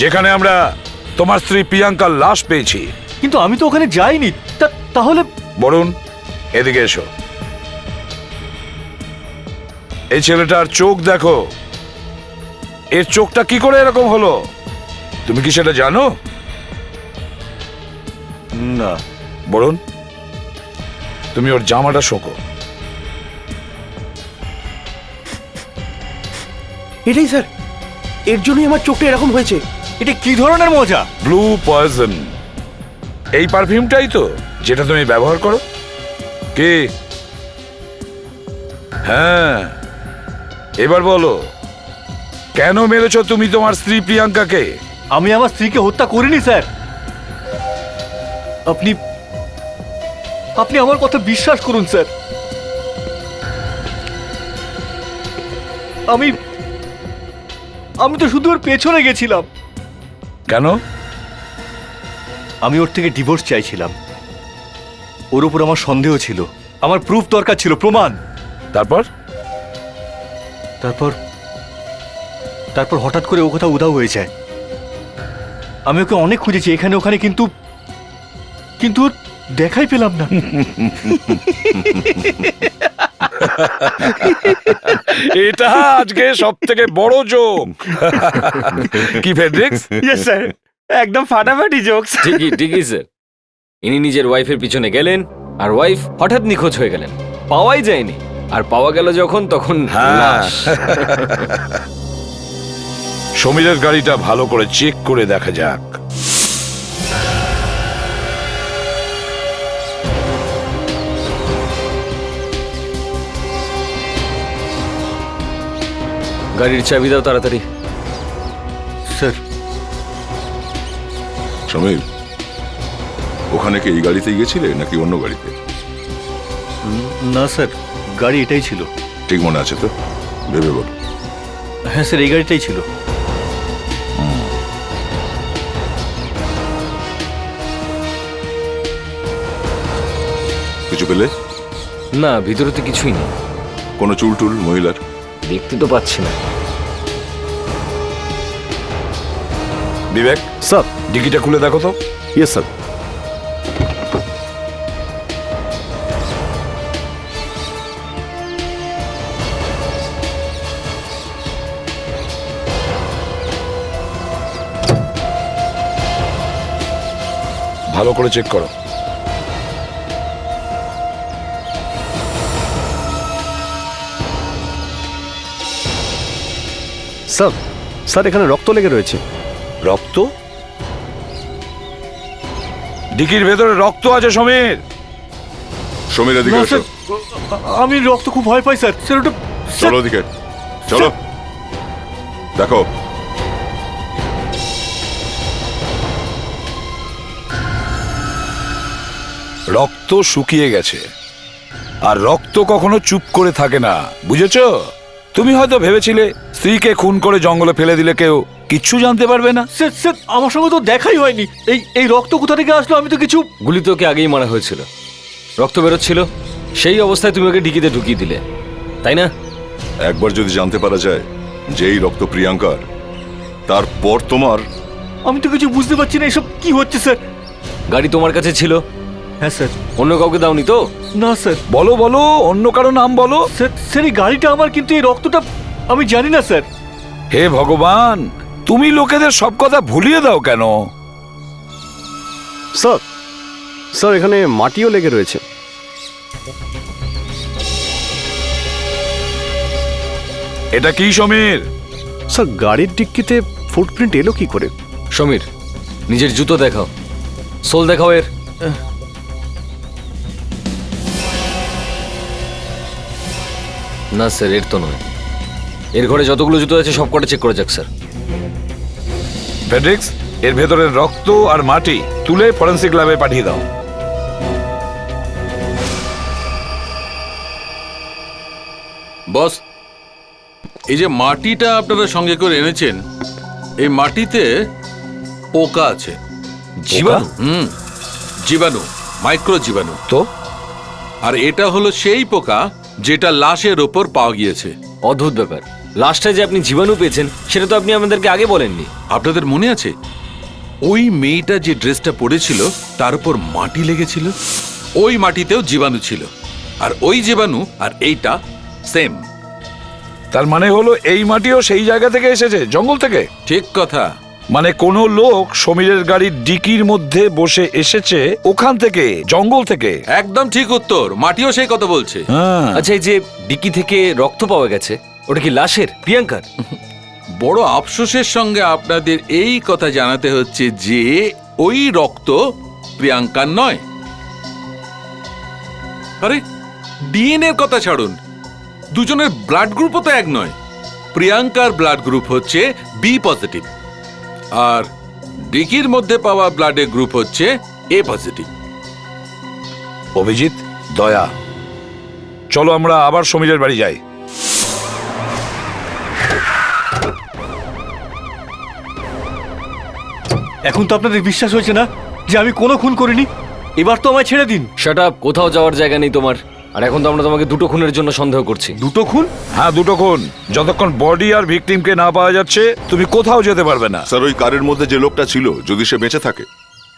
যেখানে আমরা তোমার স্ত্রী প্রিয়াঙ্কার লাশ পেয়েছি। কিন্তু আমি তো ওখানে যাইনি। তাহলে বরুণ, এদিকে এসো। এই ছেলেটার চোখ দেখো, এর চোখটা কি করে এরকম হলো? তুমি কি সেটা জানো? না। বরুণ, তুমি ওর জামাটা শোকো। এটাই স্যার, এর জন্যই আমার চোখটা এরকম হয়েছে। এটা কি ধরনের মজা? Blue poison. এই পারফিউমটাই তো যেটা তুমি ব্যবহার করো। কি? হ্যাঁ, এবার বলো, কেন মেরেছো তুমি তোমার স্ত্রী প্রিয়াঙ্কাকে? আমি আমার স্ত্রীকে হত্যা করিনি স্যার। আপনি আপনি আমার কথা বিশ্বাস করুন স্যার। আমি তো শুধু ওর পেছনে গেছিলাম। কেন? আমি ওর থেকে ডিভোর্স চাইছিলাম। ওর উপর আমার সন্দেহ ছিল, আমার প্রুফ দরকার ছিল, প্রমাণ। তারপর তারপর তারপর হঠাৎ করে ও কোথাও উধাও হয়ে যায়। আমি ওকে অনেক খুঁজেছি এখানে ওখানে, কিন্তু ওর দেখাই পেলাম না। এটা আজকে সব থেকে বড় জোক। কি ফেডরিক্স? ইয়েস স্যার, একদম ফাটাফাটি জোকস। ঠিকই স্যার। ইনি নিজের ওয়াইফের পিছনে গেলেন, আর ওয়াইফ হঠাৎ নিখোঁজ হয়ে গেলেন, পাওয়াই যায়নি। আর পাওয়া গেল যখন, তখন লাশ। সমীরের গাড়িটা ভালো করে চেক করে দেখা যাক। গাড়ির চাবি দাও তাড়াতাড়ি। স্যার। সমীর, ওখানে কি এই গাড়িতেই গেছিলে নাকি অন্য গাড়িতে? না স্যার, গাড়ি এটাই ছিল। ঠিক মনে আছে তো? ভেবে বল। হ্যাঁ স্যার, এই গাড়িটাই ছিল। কিছু পেলে? না, ভিতরে তো কিছুই নেই। কোনো চুল টুল মহিলার? দেখতে তো পাচ্ছি না। বিবেক স্যার, ডিকিটা খুলে দেখো তো। Yes sir. ভালো করে চেক করো। স্যার, স্যার এখানে রক্ত লেগে রয়েছে। রক্ত? ডিকির ভেতরে রক্ত আছে সমীর। সমীর এদিকে এসো। আমি রক্ত খুব ভয় পাই স্যার। স্যার ওটা চলো ওদিকে, চলো দেখো। রক্ত শুকিয়ে গেছে, আর রক্ত কখনো চুপ করে থাকে না, বুঝেছো? তুমি হয়তো ভেবেছিলে স্ত্রীকে খুন করে জঙ্গলে ফেলে দিলে কেউ কিচ্ছু জানতে পারবে না। স্যার স্যার, আমার সঙ্গে তো দেখাই হয়নি। এই রক্ত কোথা থেকে আসলো? আমি তো কিছু। গুলি তো ওকে আগেই মারা হয়েছিল, রক্ত বেরোচ্ছিল, সেই অবস্থায় তুমি ওকে ডিকিতে ঢুকিয়ে দিলে, তাই না? একবার যদি জানতে পারা যায় যে এই রক্ত প্রিয়াঙ্কার, তারপর তোমার। আমি তো কিছু বুঝতে পারছি না, এসব কি হচ্ছে স্যার? গাড়ি তোমার কাছে ছিল? হ্যাঁ স্যার। অন্য কাউকে দাওনি তো? না স্যার। বলো বলো, অন্য কারো নাম বলো। স্যার এই গাড়িটা আমার, কিন্তু এই রক্তটা আমি জানি না স্যার। হে ভগবান, তুমি লোকেদের সব কথা ভুলিয়ে দাও কেন? স্যার, স্যার এখানে মাটিও লেগে রয়েছে। এটা কি সমীর? স্যার গাড়ির ডিক্কিতে ফুটপ্রিন্ট এলো কি করে? সমীর, নিজের জুতো দেখাও, সোল দেখাও এর। না স্যার, এর তো নয়। এর ঘরে যতগুলো জুতো আছে সব কটা চেক করে যাক স্যার। ফেডরিক্স, এর ভেতরের রক্ত আর মাটি তুলে ফরেন্সিক ল্যাবে পাঠিয়ে দাও। বস, এই যে মাটিটা আপনারা সঙ্গে করে এনেছেন, এই মাটিতে পোকা আছে। জীবাণু? জীবাণু, মাইক্রো জীবাণু। তো আর এটা হলো সেই পোকা যেটা লাশের ওপর পাওয়া গিয়েছে। অদ্ভুত ব্যাপার, লাস্টে যে আপনি জীবাণু পেয়েছেন সেটা তো আপনি আমাদেরকে আগে বলেননি। আপনাদের মনে আছে ওই মেয়েটা যে ড্রেসটা পরেছিল তার উপর মাটি লেগেছিল? ওই মাটিতেও জীবাণু ছিল, আর ওই জীবাণু আর এইটা সেম। তার মানে হলো এই মাটিও সেই জায়গা থেকে এসেছে, জঙ্গল থেকে। ঠিক কথা। মানে কোনো লোক সমীরের গাড়ির ডিকির মধ্যে বসে এসেছে ওখান থেকে, জঙ্গল থেকে। একদম ঠিক উত্তর, মাটিও সেই কথা বলছে। আচ্ছা, এই যে ডিকি থেকে রক্ত পাওয়া গেছে, ওটা কি লাশের, প্রিয়াঙ্কার? বড় আফসোসের সঙ্গে আপনাদের এই কথা জানাতে হচ্ছে যে ওই রক্ত প্রিয়াঙ্কার নয়। আরে ডিএনএ এর কথা ছাড়ুন, দুজনের ব্লাড গ্রুপও তো এক নয়। প্রিয়াঙ্কার ব্লাড গ্রুপ হচ্ছে বি পজিটিভ, আর ডিকির মধ্যে পাওয়া ব্লাডের গ্রুপ হচ্ছে এ পজিটিভ। অভিজিৎ, দয়া, চলো আমরা আবার সমীরের বাড়ি যাই। এখন তো আপনাদের বিশ্বাস হয়েছে না যে আমি কোনো খুন করিনি? এবার তো আমায় ছেড়ে দিন। শাট আপ, কোথাও যাওয়ার জায়গা নেই তোমার। আর এখন তো আমরা তোমাকে দুটো খুনের জন্য সন্দেহ করছি। দুটো খুন? হ্যাঁ, দুটো খুন। যতক্ষণ বডি আর ভিকটিমকে না পাওয়া যাচ্ছে তুমি কোথাও যেতে পারবে না। স্যার, ওই কারের মধ্যে যে লোকটা ছিল, যদি সে বেঁচে থাকে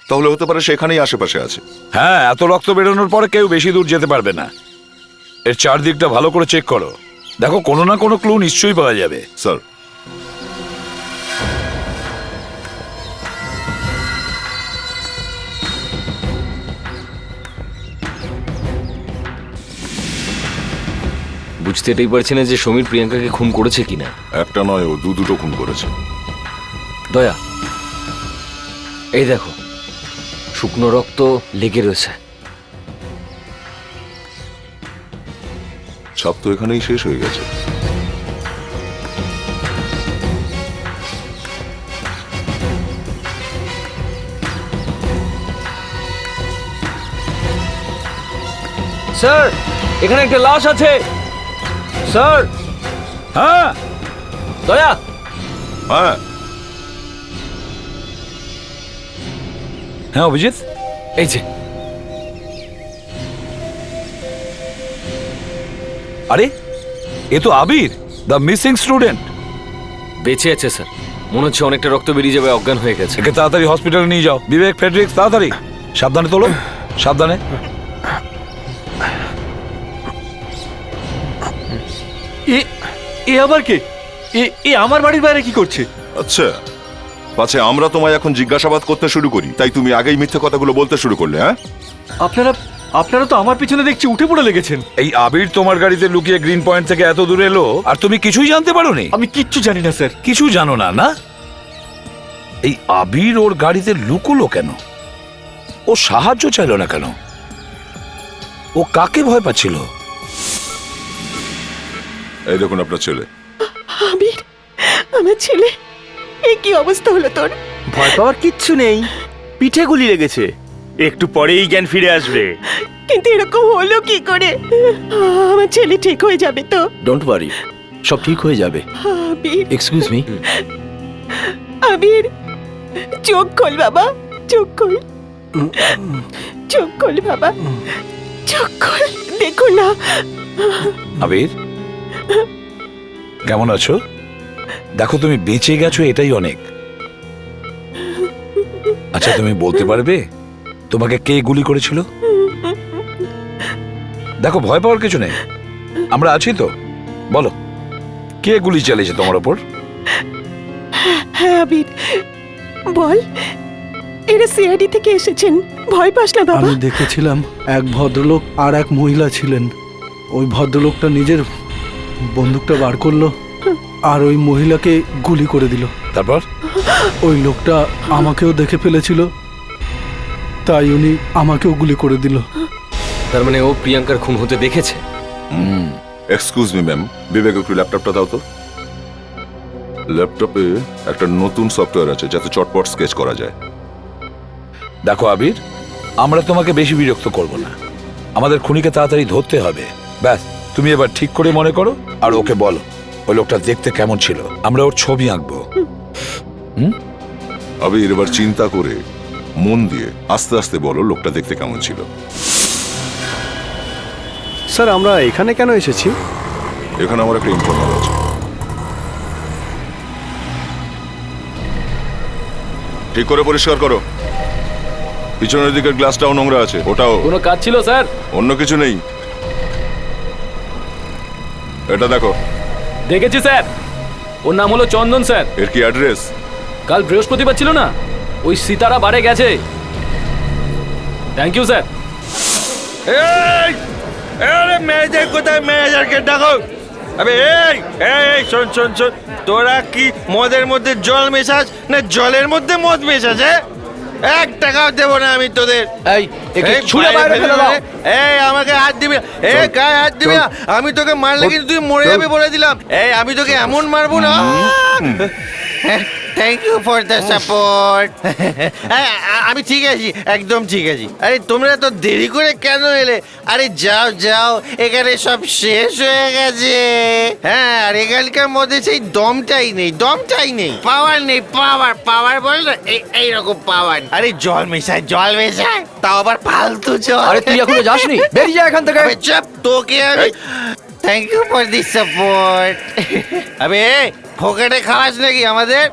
তাহলে হতে পারে সেখানেই আশেপাশে আছে। হ্যাঁ, এত রক্ত বেরোনোর পরে কেউ বেশি দূর যেতে পারবে না। এর চারদিকটা ভালো করে চেক করো, দেখো কোনো না কোনো ক্লু নিশ্চয়ই পাওয়া যাবে। স্যার, বুঝতে এটাই পারছি না যে সমীর প্রিয়াঙ্কাকে খুন করেছে কিনা। একটা নয়, ও দুটো খুন করেছে। দয়া, এই দেখো, শুকনো রক্ত লেগে রয়েছে। ছাপ তো এখানেই শেষ হয়ে গেছে। স্যার, এখানে একটা লাশ আছে। স্যার। হ্যাঁ দয়া। হ্যাঁ হ্যাঁ অভিজিৎ, এই যে। আরে এ তো আবির, দ্য মিসিং স্টুডেন্ট। বেঁচে আছে স্যার, মনে হচ্ছে অনেকটা রক্ত বেরিয়ে যাবে, অজ্ঞান হয়ে গেছে। একে তাড়াতাড়ি হসপিটালে নিয়ে যাও। বিবেক, ফেডরিক্স, তাড়াতাড়ি। সাবধানে তোলো, সাবধানে। এ আবার কে? এ আমার বাড়ির বাইরে কি করছে? আচ্ছা, পাছে আমরা তোমায় এখন জিজ্ঞাসাবাদ করতে শুরু করি, তাই তুমি আগেই মিথ্যে কথাগুলো বলতে শুরু করলে। হ্যাঁ, আপনারা তো আমার পিছনে দেখছি উঠে পড়ে লেগেছেন। এই আবির তোমার গাড়িতে লুকিয়ে গ্রিন পয়েন্ট থেকে এত দূরে এলো আর তুমি কিছুই জানতে পারোনি? আমি কিচ্ছু জানি না স্যার। কিছু জানো না? না, এই আবির ওর গাড়িতে লুকোলো কেন? ও সাহায্য চাইলো না কেন? ও কাকে ভয় পাচ্ছিল? এই দেখুন আপনার ছেলে। আবির, আমার ছেলে, এ কি অবস্থা হলো তোর? ভয় পাওয়ার কিচ্ছু নেই, পিঠে গুলি লেগেছে, একটু পরেই জ্ঞান ফিরে আসবে। কিন্তু এরকম হলো কি করে? আমার ছেলে ঠিক হয়ে যাবে তো? ডোন্ট ওয়ারি, সব ঠিক হয়ে যাবে। আবির, এক্সকিউজ মি। আবির, চোখ খোল বাবা, চোখ খোল, চোখ খোল বাবা, চোখ খোল। দেখো না। আবির, কেমন আছো? দেখো তুমি বেঁচে গেছো, এটাই অনেক। আচ্ছা, তুমি বলতে পারবে তোমাকে কে গুলি করেছিল? দেখো, ভয় পাওয়ার কিছু নেই, আমরা আছি তো। বলো, কে গুলি চালিয়েছে তোমার ওপর? হ্যাঁ আবির, বল। এরা সিআইডি থেকে এসেছেন, ভয় পাস না বাবা। আমি দেখেছিলাম এক ভদ্রলোক আর এক মহিলা ছিলেন। ওই ভদ্রলোকটা নিজের বন্দুকটা বার করলো আর ওই মহিলাকে গুলি করে দিল। তারপর ওই লোকটা আমাকেও দেখে ফেলেছিল, তাই উনি আমাকেও গুলি করে দিল। তার মানে ও প্রিয়াঙ্কার খুন হতে দেখেছে। এক্সকিউজ মি ম্যাম, বিবেক একটু ল্যাপটপটা দাও তো। ল্যাপটপে একটা নতুন সফটওয়্যার আছে যাতে চটপট স্কেচ করা যায়। দেখো আবির, আমরা তোমাকে বেশি বিরক্ত করব না, আমাদের খুনিকে তাড়াতাড়ি ধরতে হবে। ব্যাস, তুমি এবার ঠিক করে মনে করো আর ওকে বলো ওই লোকটা দেখতে কেমন ছিল, আমরা ওর ছবি আঁকবো। আবির, এবার চিন্তা করে মন দিয়ে আস্তে আস্তে বলো লোকটা দেখতে কেমন ছিল। স্যার, আমরা এখানে কেন এসেছি? এখানে আমার একটা ইনফরমার আছে। ঠিক করে পরিষ্কার করো। পিছনের দিকের গ্লাসটাও নোংরা আছে, ওটাও। কোনো কাজ ছিল স্যার? অন্য কিছু নেই। এটা দেখো। দেখেছি স্যার, ওর নাম হলো চন্দন স্যার। এর কি অ্যাড্রেস? কাল বৃহস্পতিবার ছিল না, ওই সিতারা বারে গেছে। Thank you sir. ম্যানেজার কোথায়? ম্যানেজারকে ডাকো। আবে এই শোন শোন শোন, তোরা কি মদের মধ্যে জল মেশাস না জলের মধ্যে মদ মেশাস? এক টাকাও দেবো না আমি তোদের। এই একে ছুঁড়ে বাইরে ফেলে দাও। এই আমাকে হাত দিবি না, এই গায়ে হাত দিবি না, আমি তোকে মারলে কিন্তু তুই মরে যাবি বলে দিলাম। এই আমি তোকে এমন মারবো না। Thank you for the support. আমি ঠিক আছি, একদম ঠিক আছি। আরে তোমরা তো দেরি করে কেন এলে? আরে যাও যাও, এখানে সব শেষ হয়ে গেছে। হ্যাঁ, আর এখানকার মধ্যে সেই দমটাই নেই, দমটাই নেই, পাওয়ার নেই, পাওয়ার পাওয়ার বল না, এইরকম পাওয়ার। আরে জল মেশায়, জল মেশায়, তাও আবার ফালতু জল। আরে তুই এখনো যাসনি? বেরিয়ে যা এখান থেকে। আবে চুপ, তোকে আমি thank you for this support. আবে ফোকেটে খাওয়াস নাকি আমাদের?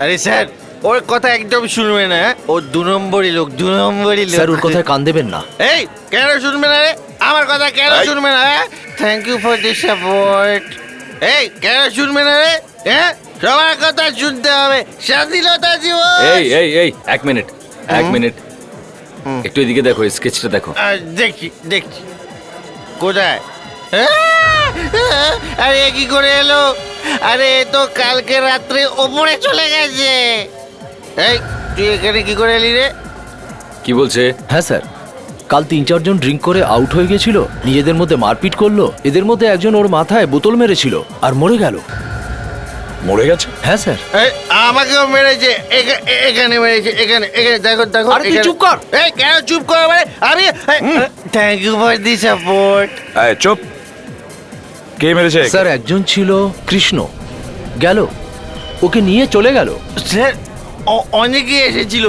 আরে স্যার, ওর কথা একদম শুনবে না। ও 2 নম্বরই লোক, 2 নম্বরই লোক। স্যার ওর কথায় কান দেবেন না। এই কেন শুনবে না রে? আমার কথা কেন শুনবে না? Thank you for this support. এই কেন শুনবে না রে? হ্যাঁ, সবার কথা শুনতে হবে, স্বাধীনতা জীবন। এই এই এই 1 মিনিট, 1 মিনিট, একটু এদিকে দেখো, স্কেচটা দেখো। দেখছি দেখছি। কোথায়? আরে এ কি করে এলো? আরে এ তো কালকে রাত্রে ওপরে চলে গেছে। এই তুই এখানে কি করে এলি রে? কি বলছে? হ্যাঁ স্যার, কাল 3-4 জন ড্রিঙ্ক করে আউট হয়ে গেছিল, নিজেদের মধ্যে মারপিট করলো। এদের মধ্যে একজন ওর মাথায় বোতল মেরেছিল আর মরে গেল। মরে গেছে? হ্যাঁ স্যার। আমাকেও মেরেছে, এখানে মেরেছে, এখানে এখানে দেখো দেখো। আরে তুই চুপ কর। এই কেন চুপ কর? আমি thank you for the support. এই চুপ। কে মেরেছে? স্যার একজন ছিল কৃষ্ণ, গেল, ওকে নিয়ে চলে গেল। স্যার অনেকে এসেছিল,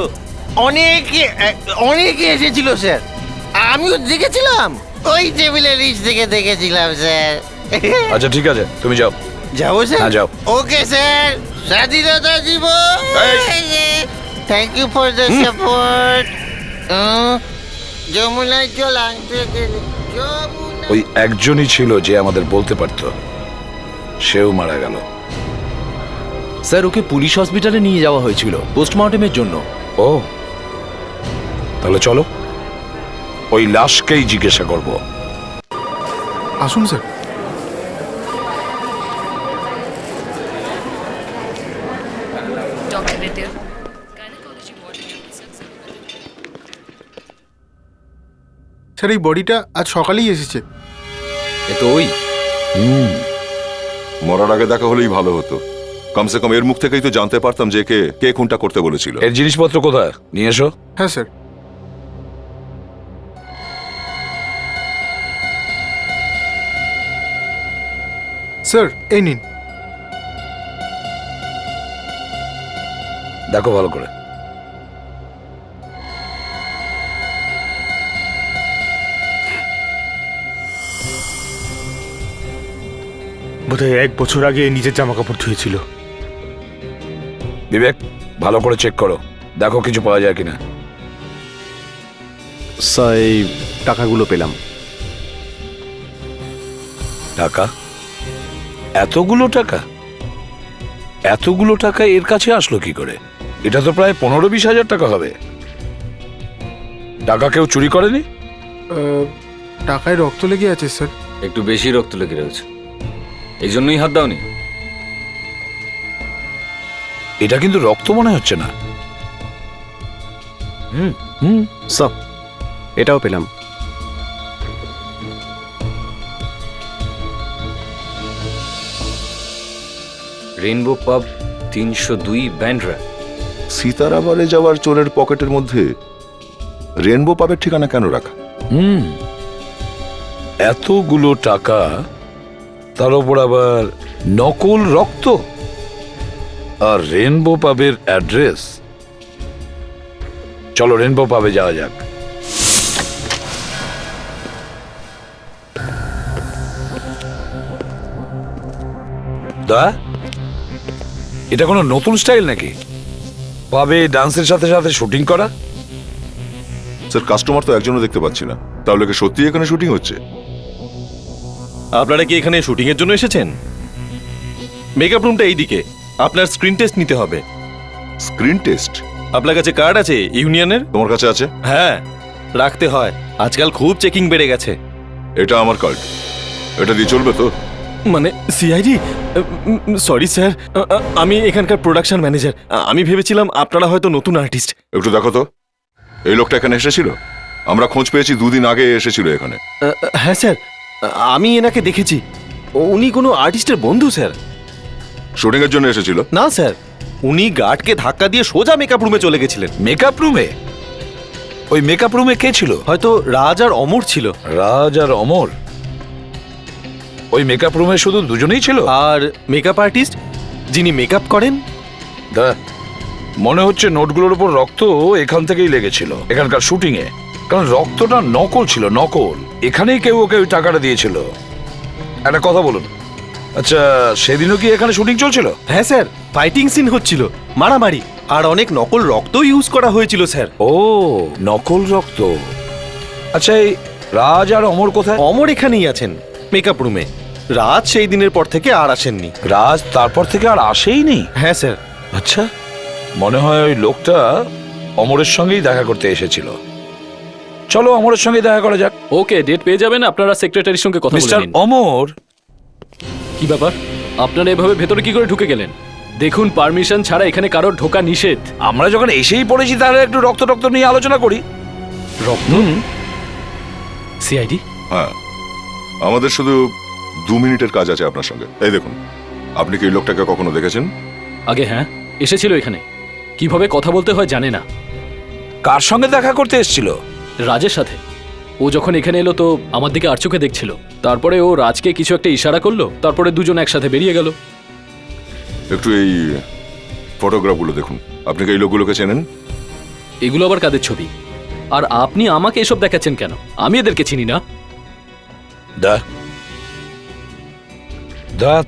অনেকে এসেছিল স্যার, আমিও দেখেছিলাম, ওই টেবিলের নিচ থেকে দেখেছিলাম স্যার। আচ্ছা ঠিক আছে, তুমি যাও। যাবো স্যার? হ্যাঁ যাও। ওকে স্যার, স্বাধীনতা জীবন। Thank you for the support. যমুনায় জল আনতে গেলে ওই একজনই ছিল যে আমাদের বলতে পারতো, সেও মারা গেল। স্যার ওকে পুলিশ হসপিটালে নিয়ে যাওয়া হয়েছিল পোস্টমর্টমের জন্য। ও, তাহলে চলো ওই লাশকেই জিজ্ঞাসা করব। আসুন স্যার। স্যার এই বডিটা আজ সকালেই এসেছে। এ তো ওই মরার আগে দেখা হলেই ভালো হতো। কমসে কম এর মুখ থেকেই তো জানতে পারতাম যে কে খুনটা করতে বলেছিল। এর জিনিসপত্র কোথায়? নিয়ে এসো। হ্যাঁ স্যার। স্যার এই নিন। দেখো ভালো করে। বোধহয় 1 বছর আগে নিজের জামা কাপড় ধুয়েছিল। বিবেক, ভালো করে চেক করো, দেখো কিছু পাওয়া যায় কিনা। স্যার এই টাকাগুলো পেলাম। টাকা? এতগুলো টাকা? এতগুলো টাকা এর কাছে আসলো কি করে? এটা তো প্রায় 15-20 হাজার টাকা হবে। টাকা কেউ চুরি করেনি? টাকায় রক্ত লেগে আছে স্যার। একটু বেশি রক্ত লেগে রয়েছে, এই জন্যই হাত দাওনি। এটা কিন্তু রক্ত মনে হচ্ছে না। স্যার এটাও পেলাম। রেইনবো পাব 302 ব্যান্ড্রা। সীতারাবারে যাওয়ার চোরের পকেটের মধ্যে রেনবো পাবের ঠিকানা কেন রাখা? এতগুলো টাকা, তার উপর আবার নকল রক্ত আর রেনবো পাবের অ্যাড্রেস। চলো রেনবো পাবে যাওয়া যাক। দা, এটা কোনো নতুন স্টাইল নাকি? পাবে ডান্সের সাথে সাথে শুটিং করা? স্যার কাস্টমার তো একজনও দেখতে পাচ্ছি না, তাহলে কি সত্যি এখানে শুটিং হচ্ছে? আপনারা কি এখানে শুটিং এর জন্য এসেছেন? মেকআপ রুমটা এইদিকে, আপনার স্ক্রিন টেস্ট নিতে হবে। Screen test? আপনার কাছে কার্ড আছে ইউনিয়নের? তোমার কাছে আছে? হ্যাঁ, রাখতে হয়, আজকাল খুব চেকিং বেড়ে গেছে। এটা আমার কার্ড, এটা দিয়ে চলবে তো? মানে সিআইডি? সরি স্যার, আমি এখানকার প্রোডাকশন ম্যানেজার। আমি ভেবেছিলাম আপনারা হয়তো নতুন আর্টিস্ট। একটু দেখো তো। এই লোকটা এখানে এসেছিল? আমরা খোঁজ পেয়েছি 2 দিন আগে এসেছিল এখানে। হ্যাঁ স্যার, আমি এনাকে দেখেছি। উনি কোনো আর্টিস্টের বন্ধু স্যার। শুটিং এর জন্য এসেছিল? না স্যার, উনি গার্ডকে ধাক্কা দিয়ে সোজা মেকআপ রুমে চলে গেছিলেন। মেকআপ রুমে? ওই মেকআপ রুমে কে ছিল? হয়তো রাজ আর অমর ছিল। রাজ আর অমর? ওই মেকআপ রুমে শুধু দুজনেই ছিল? আর মেকআপ আর্টিস্ট যিনি মেকআপ করেন? মনে হচ্ছে নোটগুলোর উপর রক্ত এখান থেকেই লেগেছিল, এখানকার শুটিং এ। কারণ রক্তটা নকল ছিল, নকল। এখানেই কেউ ওকে ওই টাকাটা দিয়েছিল। একটা কথা বলুন, আচ্ছা সেদিনও কি এখানে শুটিং চলছিল? হ্যাঁ স্যার, ফাইটিং সিন হচ্ছিল, মারামারি, আর অনেক নকল রক্ত ইউজ করা হয়েছিল স্যার। ও, নকল রক্ত। আচ্ছা এই রাজ আর অমর কোথায়? অমর এখানেই আছেন, মেকআপ রুমে। রাজ সেই দিনের পর থেকে আর আসেননি। রাজ তারপর থেকে আর আসেইনি? হ্যাঁ স্যার। আচ্ছা, মনে হয় ওই লোকটা অমরের সঙ্গেই দেখা করতে এসেছিল। চলো অমরের সঙ্গে দেখা করা যাক। ওকে, ডেট পেয়ে যাবেন, আপনারা সেক্রেটারির সঙ্গে কথা বলে মিস্টার নিন। অমর, কি ব্যাপার? আপনারা এভাবে ভেতরে কি করে ঢুকে গেলেন? দেখুন, পারমিশন ছাড়া এখানে কারোর ঢোকা নিষেধ। আমরা যখন এসেই পড়েছি তাহলে একটু রক্ত রক্ত নিয়ে আলোচনা করি। রক্ত? সিআইডি? হ্যাঁ, আমাদের শুধু 2 মিনিটের কাজ আছে আপনার সঙ্গে। এই দেখুন, আপনি কি এই লোকটাকে কখনো দেখেছেন? আগে হ্যাঁ, এসেছিল এখানে। কিভাবে কথা বলতে হয় জানে না। কার সঙ্গে দেখা করতে এসেছিল? রাজের সাথে। ও যখন এখানে এলো তো আমার দিকে আর চোখে দেখছিল। তারপরে ও রাজকে কিছু একটা ইশারা করলো, তারপরে দুজন একসাথে বেরিয়ে গেল। একটু এই ফটোগ্রাফগুলো দেখুন। আপনি কি এই লোকগুলোকে চেনেন? এগুলো আবার কাদের ছবি? আর আপনি আমাকে এসব দেখাচ্ছেন কেন? আমি এদেরকে চিনি না।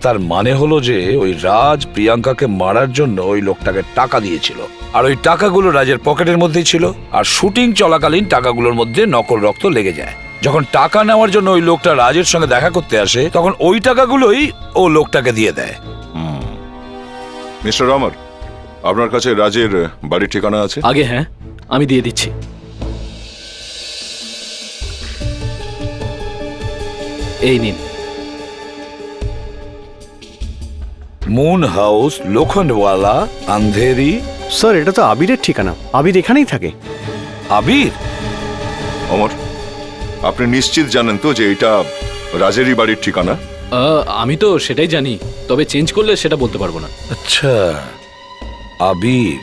তার মানে হলো যে ওই রাজ প্রিয়াঙ্কাকে মারার জন্য ওই লোকটাকে টাকা দিয়েছিল, আর ওই টাকাগুলো রাজের পকেটের মধ্যেই ছিল। আর শুটিং চলাকালীন টাকাগুলোর মধ্যে নকল রক্ত লেগে যায়। যখন টাকা নেওয়ার জন্য ওই লোকটা রাজের সঙ্গে দেখা করতে আসে, তখন ওই টাকাগুলোই ও লোকটাকে দিয়ে দেয়। মিস্টার অমর, আপনার কাছে রাজের বাড়ির ঠিকানা আছে? আগে হ্যাঁ, আমি দিয়ে দিচ্ছি। এই নিন। Moon house, Lokhandwala, Andheri. Sir, এটা তো আবিরের ঠিকানা। আবির এখানেই থাকে। আবির? অমর, আপনি নিশ্চিত জানেন তো যে এটা রাজেরই বাড়ির ঠিকানা? আমি তো সেটাই জানি, তবে চেঞ্জ করলে সেটা বলতে পারবো না। আচ্ছা, আবির।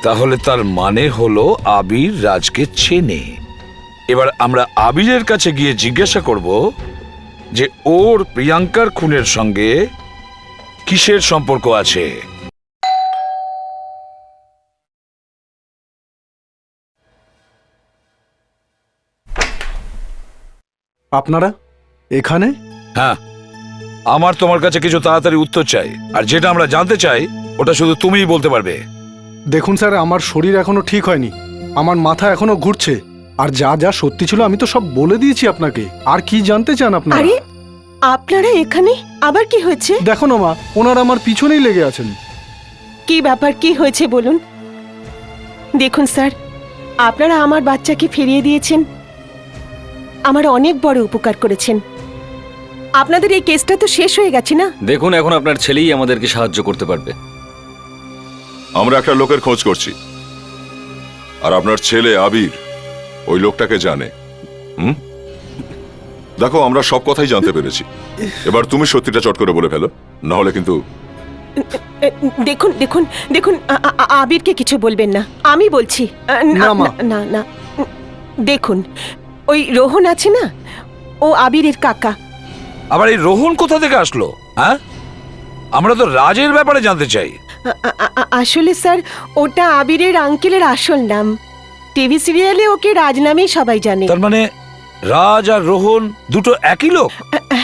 তাহলে তার মানে হলো আবির রাজকে চেনে। এবার আমরা আবিরের কাছে গিয়ে জিজ্ঞাসা করব যে ওর প্রিয়াঙ্কার খুনের সঙ্গে কিসের সম্পর্ক আছে। আপনারা এখানে? হ্যাঁ, আমার তোমার কাছে কিছু তাড়াতাড়ি উত্তর চাই, আর যেটা আমরা জানতে চাই ওটা শুধু তুমিই বলতে পারবে। দেখুন স্যার, আমার শরীর এখনো ঠিক হয়নি, আমার মাথা এখনো ঘুরছে, আর যা যা সত্যি ছিল আমি তো সব বলে দিয়েছি আপনাকে। আর কি জানতে চান আপনারা? আরে আপনারা এখানে আবার কি হয়েছে? দেখো না মা, ওনারা আমার পিছনেই লেগে আছেন। কি ব্যাপার, কি হয়েছে বলুন। দেখুন স্যার, আপনারা আমার বাচ্চাকে ফিরিয়ে দিয়েছেন, আমার অনেক বড় উপকার করেছেন। আপনাদের এই কেসটা তো শেষ হয়ে গেছে না? দেখুন, এখন আপনার ছেলেই আমাদেরকে সাহায্য করতে পারবে। আমরা একটা লোকের খোঁজ করছি, আর আপনার ছেলে আবির ওই লোকটাকে জানে। দেখো, আমরা সব কথাই জানতে পেরেছি। এবার তুমি সত্যিটা চট করে বলে ফেলো, না হলে কিন্তু। দেখুন দেখুন দেখুন, আবিরকে কিছু বলবেন না, আমি বলছি। না না না, দেখুন ওই রোহন আছে না, ও আবিরের কাকা। আবার এই রোহন কোথা থেকে আসলো? হ্যাঁ, আমরা তো রাজের ব্যাপারে জানতে চাই। আসলে স্যার, ওটা আবিরের আঙ্কেলের আসল নাম। টিভি সিরিয়ালে ওকে রাজ নামেই সবাই জানে। তার মানে রাজ আর রোহন দুটো একই লোক?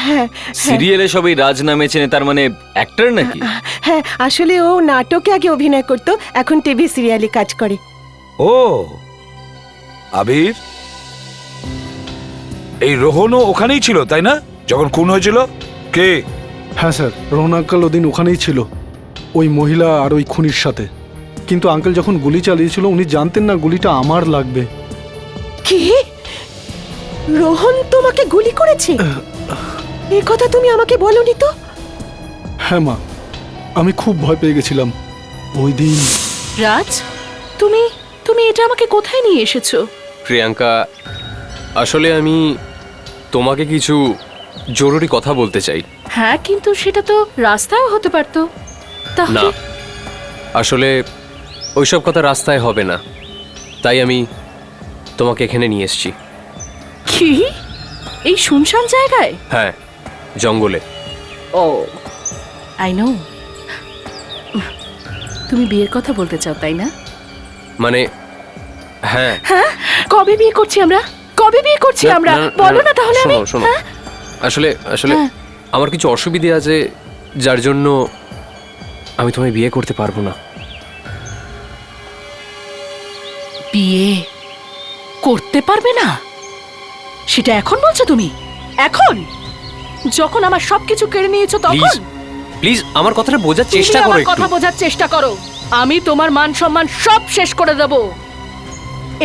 হ্যাঁ, সিরিয়ালে সবাই রাজ নামে চেনে, তার মানে অ্যাক্টর নাকি? হ্যাঁ, আসলে ও নাটকে আগে অভিনয় করতো, এখন টিভি সিরিয়ালে কাজ করে। ও আবির, এই রোহনও ওখানেই ছিল তাই না যখন খুন হয়েছিল? কে? হ্যাঁ স্যার, রোহন আঙ্কেল ওদিন ওখানেই ছিল, ওই মহিলা আর ওই খুনির সাথে। কিন্তু আঙ্কেল যখন গুলি চালিয়েছিল উনি জানতেন না গুলিটা আমার লাগবে। কি? রোহন তোমাকে গুলি করেছে? এই কথা তুমি আমাকে বলনি তো। হ্যাঁ মা, আমি খুব ভয় পেয়ে গেছিলাম ওই দিন। রাজ, তুমি তুমি এটা আমাকে কোথায় নিয়ে এসেছো? প্রিয়াঙ্কা, আসলে আমি তোমাকে কিছু জরুরি কথা বলতে চাই। হ্যাঁ, কিন্তু সেটা তো রাস্তায় হতে পারতো। না, তাহলে আসলে ওইসব কথা রাস্তায় হবে না, তাই আমি তোমাকে এখানে নিয়ে এসেছি। কি? এই শুনশান জায়গায়? হ্যাঁ, জঙ্গলে। ও, আই নো। তুমি বিয়ের কথা বলতে চাও, তাই না? মানে হ্যাঁ। হ্যাঁ, কবে বিয়ে করছি আমরা? কবে বিয়ে করছি আমরা? বলো না তাহলে আমি। শোনো, হ্যাঁ? আসলে আসলে হ্যাঁ। আমার কিছু অসুবিধে আছে, যার জন্য আমি তোমায় বিয়ে করতে পারবো না। বিয়ে করতে পারবে না? সেটা এখন বলছো তুমি? এখন যখন আমার সবকিছু কেড়ে নিয়েছো তখন? প্লিজ আমার কথাটা বোঝার চেষ্টা তুমি করো আমার একটু। কথা বোঝার চেষ্টা করো। আমি তোমার মান সম্মান সব শেষ করে দেব।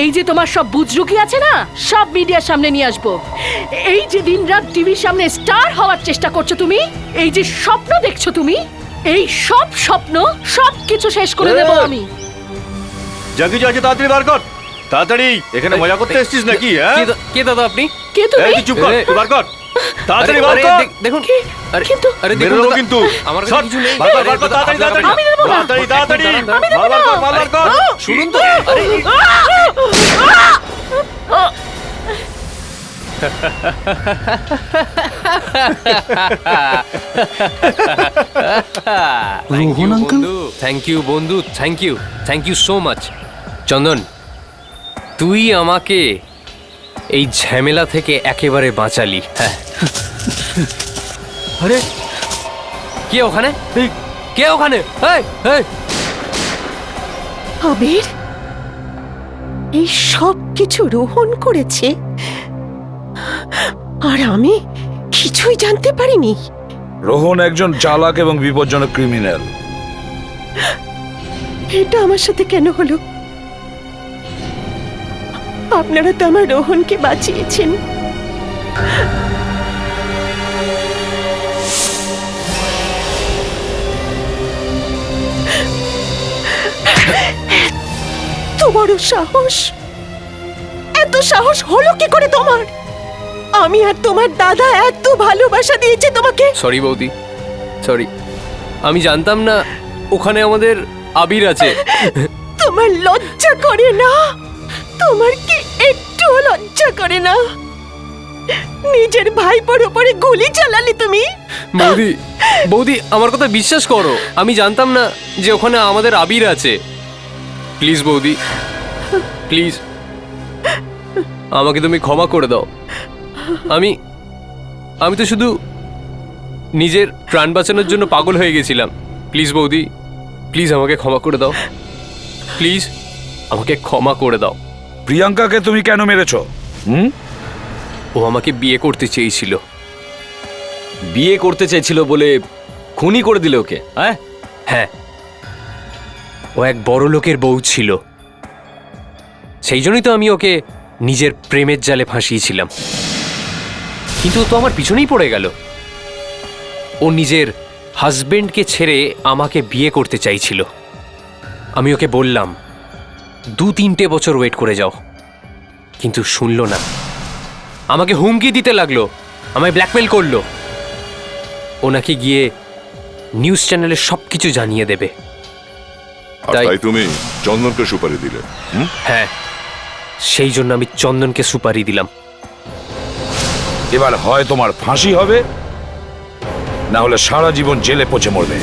এই যে তোমার সব বুজরুকি আছে না, সব মিডিয়ার সামনে নিয়ে আসবো। এই যে দিনরাত টিভির সামনে স্টার হওয়ার চেষ্টা করছো তুমি, এই যে স্বপ্ন দেখছো তুমি, এই সব স্বপ্ন সব কিছু শেষ করে দেব আমি। যা কিছু আছে তাড়াতাড়ি বার কর, তাড়াতাড়ি। এখানে মজা করতে এসেছিস নাকি? হ্যাঁ, কে দাদা আপনি? কে তুমি? এই তুই চুপ কর, তুই বার কর, তাড়াতাড়ি বার কর। দেখুন, কিন্তু মেরে দেবো কিন্তু। আমার সর, কিছু নেই। বার কর, বার কর, তাড়াতাড়ি, তাড়াতাড়ি। আমি দেবো না। তাড়াতাড়ি, তাড়াতাড়ি। আমি দেবো বার না। কর, বার কর। শুনুন তো। রোহন আঙ্কেল? থ্যাংক ইউ বন্ধু, থ্যাংক ইউ সো মাচ। চন্দন, তুই আমাকে এই ঝামেলা থেকে একেবারে বাঁচালি। হ্যাঁ। আরে কে ওখানে? কে ওখানে? এই, এই। আবির, এই সব কিছু রোহন করেছে আর আমি কিছুই জানতে পারিনি। রোহন একজন চালাক এবং বিপজ্জনক ক্রিমিনাল। এটা আমার সাথে কেন হলো? আপনারা তো আমার রোহনকে বাঁচিয়েছেন। এত বড় সাহস! এত সাহস হলো কি করে তোমার? আমি আর তোমার দাদা এত ভালোবাসা দিয়েছে তোমাকে। সরি বৌদি, সরি। আমি জানতাম না ওখানে আমাদের আবির আছে। তোমার লজ্জা করে না? তোমার কি একটু লজ্জা করে না? নিজের ভাইপোর উপরে গুলি চালালে তুমি। বৌদি, বৌদি আমার কথা বিশ্বাস করো, আমি জানতাম না যে ওখানে আমাদের আবির আছে। প্লিজ বৌদি, প্লিজ আমাকে তুমি ক্ষমা করে দাও। আমি তো শুধু নিজের প্রাণ বাঁচানোর জন্য পাগল হয়ে গেছিলাম। প্লিজ বৌদি, প্লিজ আমাকে ক্ষমা করে দাও। প্লিজ আমাকে ক্ষমা করে দাও। প্রিয়াঙ্কাকে তুমি কেন মেরেছো? ও আমাকে বিয়ে করতে চেয়েছিল। বিয়ে করতে চাইছিল বলে খুনি করে দিলে ওকে? হ্যাঁ, হ্যাঁ, ও এক বড় লোকের বউ ছিল। সেই জন্যই তো আমি ওকে নিজের প্রেমের জালে ফাঁসিয়েছিলাম। কিন্তু ও তো আমার পিছনেই পড়ে গেল। ও নিজের হাজবেন্ডকে ছেড়ে আমাকে বিয়ে করতে চাইছিল। আমি ওকে বললাম 2-3 বছর ওয়েট করে যাও, কিন্তু শুনলো না। আমাকে হুমকি দিতে লাগলো, আমায় ব্ল্যাকমেল করলো। ও নাকি গিয়ে নিউজ চ্যানেলে সবকিছু জানিয়ে দেবে। তাই তুমি চন্দনকে সুপারি দিলে? হ্যাঁ, সেই জন্য আমি চন্দনকে সুপারি দিলাম। এবার হয় তোমার ফাঁসি হবে, না হলে সারা জীবন জেলে পচে মরবে।